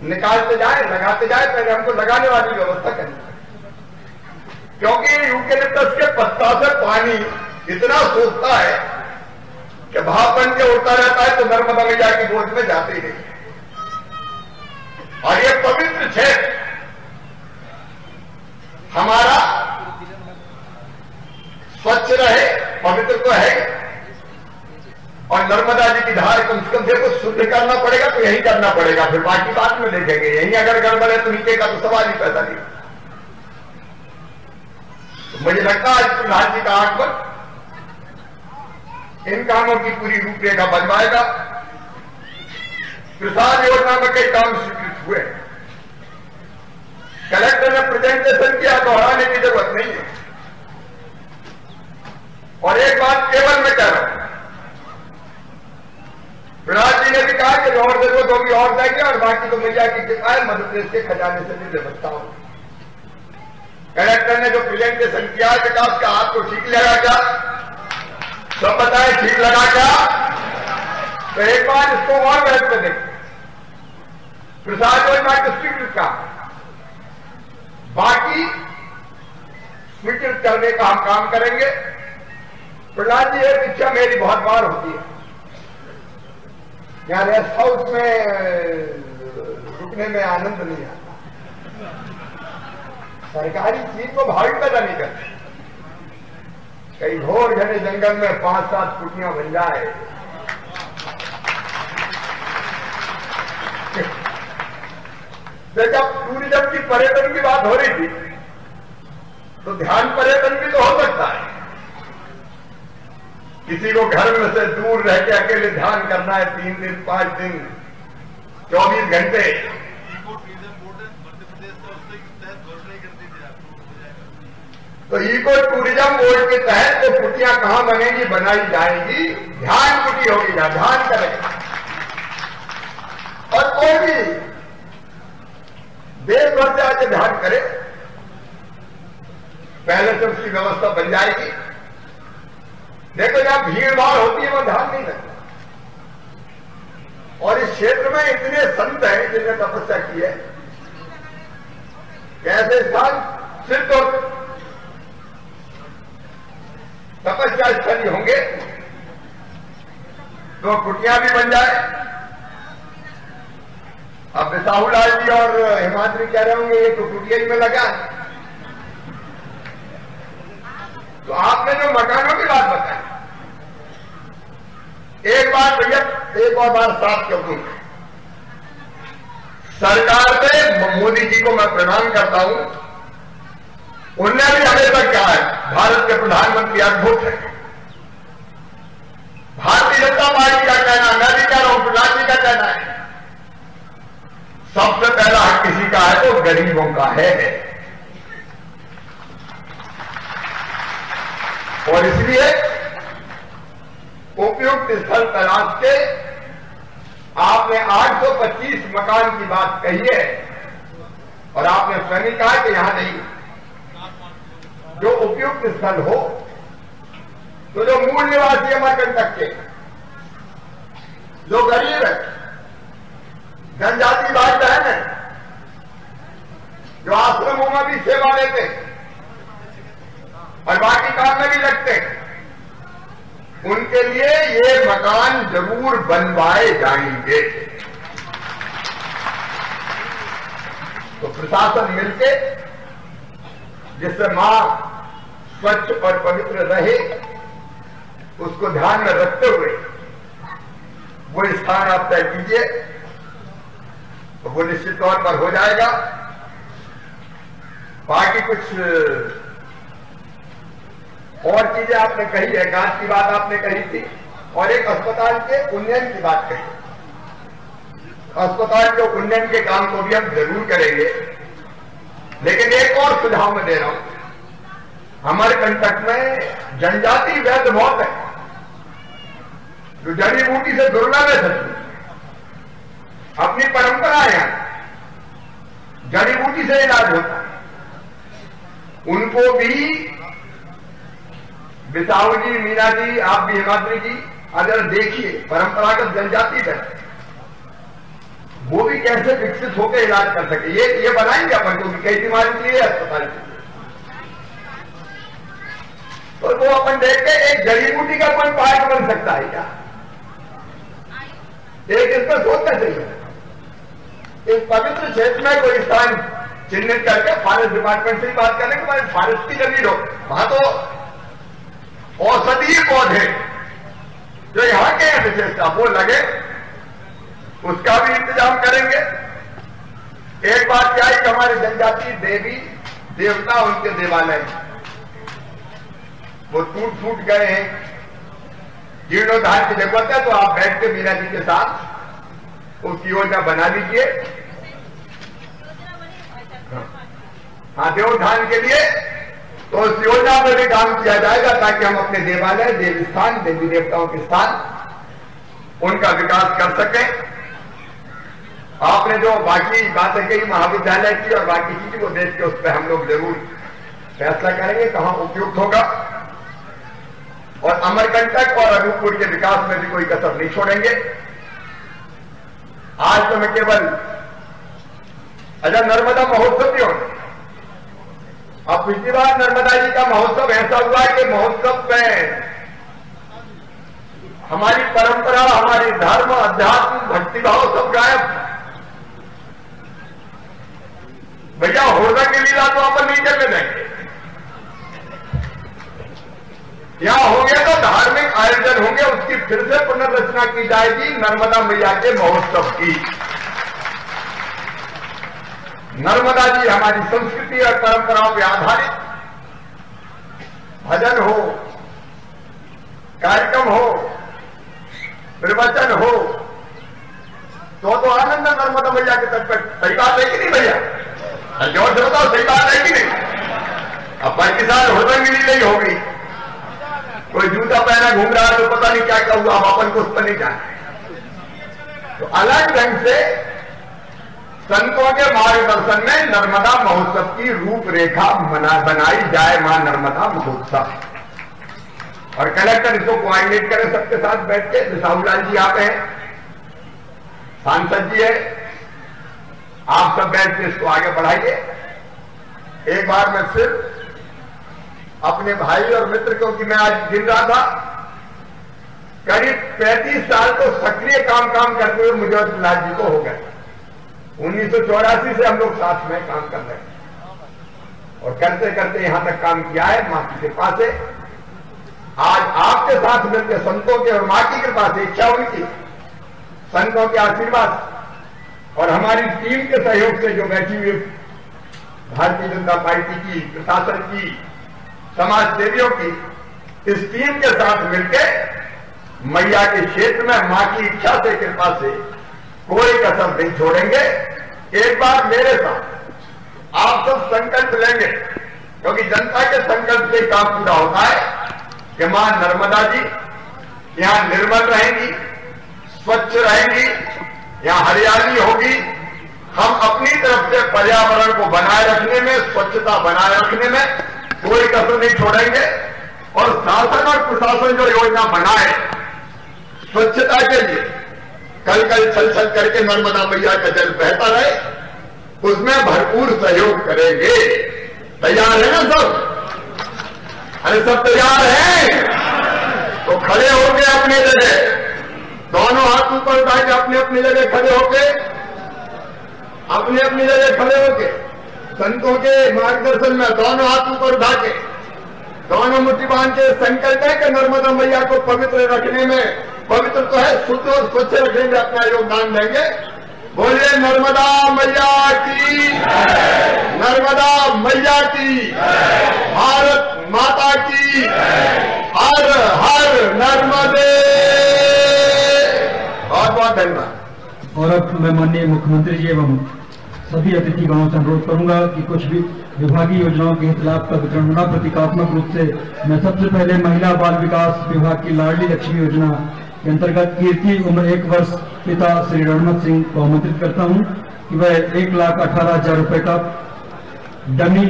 निकालते जाए, लगाते जाए। पहले हमको लगाने वाली व्यवस्था करनी है, क्योंकि यूकेलिप्टस के पत्ता से पानी इतना सोखता है कि भाप बन के उड़ता रहता है, तो नर्मदा मैया की गोद में जाते ही नहीं। और ये पवित्र क्षेत्र हमारा स्वच्छ रहे, पवित्र तो है, और नर्मदा जी की धार कम से कम देखो शुद्ध करना पड़ेगा, तो यही करना पड़ेगा, फिर बाकी बात में देखेंगे। यही अगर गड़बड़ है तो नीचे का तो सवाल ही पैदा नहीं। तो मुझे लगता है आज प्रधान जी का आगमन इन कामों की पूरी रूपरेखा बनवाएगा। प्रसाद योजना में कई काम स्वीकृत हुए, कलेक्टर ने प्रेजेंटेशन किया, दोहराने की जरूरत नहीं है। और एक बात केवल मैं कह रहा हूं, प्रहलाद जी ने भी कहा कि और जरूरत होगी और देंगे, और बाकी तो मैया की कृपा है, मध्य प्रदेश के खजाने से भी व्यवस्था होगी। कलेक्टर ने जो प्रेजेंटेशन किया है, विकास का हाथ को ठीक लगा क्या? सब बताए ठीक लगा क्या? तो एक बार इसको और बहस में देखें। प्रसाद योजना को स्वीकृत का, बाकी स्वीकृत करने का हम काम करेंगे। प्रहलाद जी, एक इच्छा मेरी बहुत बार होती है, यहाँ रेस्ट हाउस में रुकने में आनंद नहीं आता, सरकारी चीज को भावी पैदा नहीं करती। कई घोर घने जंगल में 5-7 कुटियां बन जाए, जब टूरिज्म की, पर्यटन की बात हो रही थी, तो ध्यान पर्यटन भी तो हो सकता है। किसी को घर में से दूर रह के अकेले ध्यान करना है 3 दिन, 5 दिन, 24 घंटे, तो इको टूरिज्म बोर्ड के तहत वो कुटियां कहां बनेगी, बनाई जाएंगी, ध्यान कुटी होगी, ध्यान करेंगे। और कोई भी देश भर से आके ध्यान करे, पहले से उसकी व्यवस्था बन जाएगी। देखो जहां भीड़ भाड़ होती है वहां ध्यान नहीं लगता, और इस क्षेत्र में इतने संत हैं जिन्होंने तपस्या की है, कैसे स्थान सिद्ध और तपस्या स्थली होंगे, तो कुटियां भी बन जाए। अब बिसाहूलाल जी और हिमाद्री कह रहे होंगे ये तो कुटिया ही में लगा है, तो आपने जो मकानों की बात बताई, एक बार भैया एक और बार साफ कर दूं, सरकार से मोदी जी को मैं प्रणाम करता हूं। उनने भी हमेशा कहा है भारत के प्रधानमंत्री अद्भुत है। भारतीय जनता पार्टी का कहना, मैं भी कह रहा हूं, प्रधान जी का कहना है, सबसे पहला हक किसी का है तो गरीबों का है। और इसलिए उपयुक्त स्थल तलाश के आपने 825 मकान की बात कही है, और आपने स्वयं कहा कि यहां नहीं, जो उपयुक्त स्थल हो, तो जो मूल निवासी अमरकंटक के, जो गरीब है, जनजाति भाई बहन है, जो आश्रमों में भी सेवा लेते और बाकी काम में भी लगते, उनके लिए ये मकान जरूर बनवाए जाएंगे। तो प्रशासन मिलके जिससे मां स्वच्छ और पवित्र रहे, उसको ध्यान में रखते हुए वो स्थान आप तय कीजिए, तो वो निश्चित तौर पर हो जाएगा। बाकी कुछ और चीजें आपने कही है, गांठ की बात आपने कही थी, और एक अस्पताल के उन्नयन की बात कही। अस्पताल के उन्नयन के काम को भी हम जरूर करेंगे, लेकिन एक और सुझाव मैं दे रहा हूं। हमारे कंटक में जनजाति वैद्य बहुत है, जो जड़ी बूटी से दुर्लभ है सच, अपनी परंपरा है, जड़ी बूटी से इलाज होता है। उनको भी बिसाऊ जी, मीना जी, आप भी हिमाद्री जी, अगर देखिए परंपरागत जनजाति है वो भी कैसे विकसित होकर इलाज कर सके, ये बनाएंगे अपन को कई बीमारी के लिए अस्पताल के लिए। तो वो अपन देख के एक जड़ी बूटी का कोई पार्ट बन सकता है क्या, एक इसमें सोचना चाहिए। इस पवित्र क्षेत्र में कोई स्थान चिन्हित करके फॉरेस्ट डिपार्टमेंट से ही बात करें कि भाई फॉरेस्ट की जमीन हो, वहां तो औषधीय पौधे जो यहां के हैं विशेषता वो लगे, उसका भी इंतजाम करेंगे। एक बात क्या है कि हमारे जनजाति देवी देवता उनके देवालय वो टूट फूट गए हैं, जीर्णोद्धार की जरूरत है, तो आप बैठ के मीरा जी के साथ उसकी योजना बना लीजिए। हाँ, देवोत्थान के लिए तो उस योजना पर भी काम किया जाएगा ताकि हम अपने देवालय, देवी स्थान, देवी देवताओं के स्थान उनका विकास कर सकें। आपने जो बाकी बातें कही महाविद्यालय की और बाकी चीज को देख के उस पर हम लोग जरूर फैसला करेंगे कहां उपयुक्त होगा, और अमरकंटक और अनूपपुर के विकास में भी कोई कसर नहीं छोड़ेंगे। आज तो मैं केवल नर्मदा महोत्सव भी होना, अब पिछली बार नर्मदा जी का महोत्सव ऐसा हुआ है कि महोत्सव में हमारी परंपरा, हमारी धर्म, अध्यात्म, भक्तिभाव सब गायब था। भैया होना की लीला तो अपन नहीं चलने देंगे, यहां हो गया तो धार्मिक आयोजन होंगे, उसकी फिर से पुनर्रचना की जाएगी नर्मदा मैया के महोत्सव की। नर्मदा जी हमारी संस्कृति और परंपराओं पर आधारित भजन हो, कार्यक्रम हो, प्रवचन हो, तो आनंद नर्मदा मैया के तट पर। सही बात है कि नहीं भैया? जोर से बताओ, सही बात है कि नहीं? अब बाकी साल हुड़दंग मिली नहीं होगी, कोई जूता पहना घूम रहा है तो पता नहीं क्या क्या हुआ, अपन को उस पर नहीं जाना। तो अलग ढंग से संतों के मार्गदर्शन में नर्मदा महोत्सव की रूपरेखा बनाई जाए, मां नर्मदा महोत्सव। और कलेक्टर इसको कोऑर्डिनेट करें सबके साथ बैठ के। साहूलाल जी आप हैं, सांसद जी है, आप सब बैठ के इसको आगे बढ़ाइए। एक बार मैं सिर्फ अपने भाई और मित्र, क्योंकि मैं आज गिन रहा था, करीब 35 साल तो सक्रिय काम करते हुए मुझे और प्रहलाद जी को हो गए। 1984 से हम लोग साथ में काम कर रहे हैं और करते करते यहां तक काम किया है मां की कृपा से। आज आपके साथ मिलकर संतों के और मां की कृपा से, इच्छा उनकी, संतों के आशीर्वाद और हमारी टीम के सहयोग से जो बैठी हुई भारतीय जनता पार्टी की, प्रशासन की, समाज सेवियों की, इस टीम के साथ मिलकर मैया के क्षेत्र में मां की इच्छा से, कृपा से कोई कसर नहीं छोड़ेंगे। एक बार मेरे साथ आप सब संकल्प लेंगे, क्योंकि जनता के संकल्प से काम पूरा होता है कि मां नर्मदा जी यहां निर्मल रहेंगी, स्वच्छ रहेंगी, यहां हरियाली होगी। हम अपनी तरफ से पर्यावरण को बनाए रखने में, स्वच्छता बनाए रखने में कोई कसर नहीं छोड़ेंगे। और शासन और प्रशासन जो योजना बनाए स्वच्छता के लिए, कल छल छल करके नर्मदा मैया का जल बहता रहे, उसमें भरपूर सहयोग करेंगे। तैयार है ना सब? अरे सब तैयार हैं? तो खड़े होके अपनी जगह, दोनों हाथ ऊपर उठा के अपनी अपनी जगह खड़े होके, अपनी अपनी जगह खड़े होके संतों के मार्गदर्शन में दोनों हाथ ऊपर उठा के, दोनों मुट्ठी बांध के संकल्प है कि नर्मदा मैया को पवित्र रखने में, पवित्र तो है, शुद्ध और स्वच्छ रखने में अपना योगदान देंगे। बोलिए नर्मदा मैया की, नर्मदा मैया की, भारत माता की, हर हर नर्मदे। बहुत बहुत धन्यवाद। और अब मैं माननीय मुख्यमंत्री जी एवं सभी अतिथिगणों से अनुरोध करूंगा कि कुछ भी विभागीय योजनाओं के हित लाभ का वितरण होना। प्रतीकात्मक रूप से मैं सबसे पहले महिला बाल विकास विभाग की लाडली लक्ष्मी योजना के अंतर्गत कीर्ति उम्र 1 वर्ष पिता श्री रणमत सिंह को आमंत्रित करता हूं कि वह 1,18,000 रुपए का डमी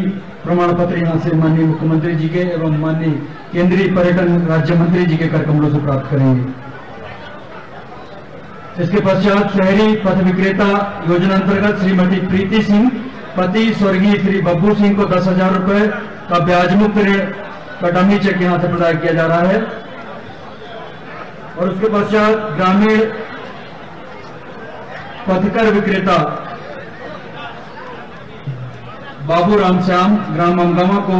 प्रमाण पत्र यहाँ से माननीय मुख्यमंत्री जी के एवं माननीय केंद्रीय पर्यटन राज्य मंत्री जी के कर कमलों से प्राप्त करेंगे। इसके पश्चात शहरी पथ विक्रेता योजना अंतर्गत श्रीमती प्रीति सिंह पति स्वर्गीय श्री बब्बू सिंह को 10,000 रुपए का ब्याज मुक्त ऋण का डमी चेक यहां से प्रदान किया जा रहा है। और उसके पश्चात ग्रामीण पथकर विक्रेता बाबू रामश्याम ग्राम अमगामा को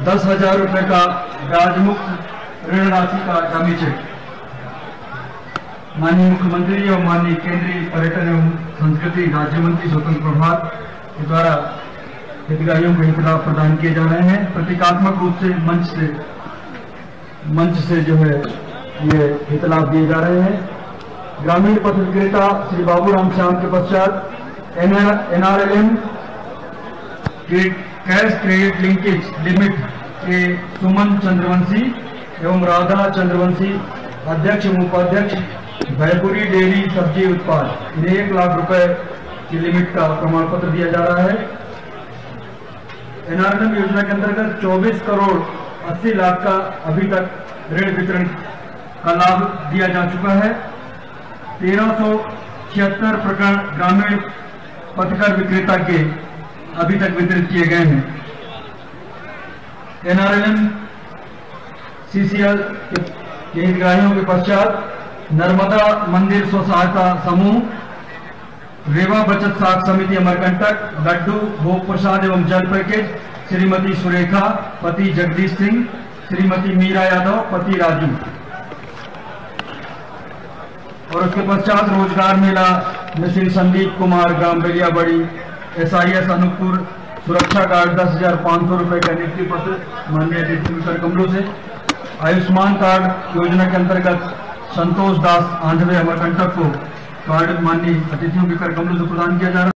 10,000 रुपए का ब्याज मुक्त ऋण राशि का डमी चेक माननीय मुख्यमंत्री एवं माननीय केंद्रीय पर्यटन एवं संस्कृति राज्य मंत्री स्वतंत्र प्रभार के द्वारा हितग्राहियों को हित लाभ प्रदान किए जा रहे हैं। प्रतीकात्मक रूप से मंच से जो है ये हित लाभ दिए जा रहे हैं। ग्रामीण पथ विक्रेता श्री बाबू रामश्याम के पश्चात NRLM cash credit linkage limit के सुमन चंद्रवंशी एवं राधा चंद्रवंशी अध्यक्ष एवं उपाध्यक्ष भयपुरी डेयरी सब्जी उत्पाद इन्हें 1 लाख रुपए की लिमिट का प्रमाण पत्र दिया जा रहा है। NRLM योजना के अंतर्गत 24 करोड़ 80 लाख का अभी तक ऋण वितरण का लाभ दिया जा चुका है। 1376 प्रकरण ग्रामीण पथकर विक्रेता के अभी तक वितरित किए गए हैं। NRLM CCL के हितग्राहियों के पश्चात नर्मदा मंदिर स्व सहायता समूह रेवा बचत साख समिति अमरकंटक लड्डू भोग प्रसाद एवं जल पैकेज श्रीमती सुरेखा पति जगदीश सिंह श्रीमती मीरा यादव पति राजू। और उसके पश्चात रोजगार मेला में श्री संदीप कुमार ग्राम बेलियाबड़ी SIS अनूपपुर सुरक्षा गार्ड 10,500 रुपए का नियुक्ति पत्र माननीय अतिथि कर कमलों से। आयुष्मान कार्ड योजना के अंतर्गत संतोष दास आंधवे अमरकंटक को कार्ड माननीय अतिथियों के कर कमलों से प्रदान किया जा रहा है।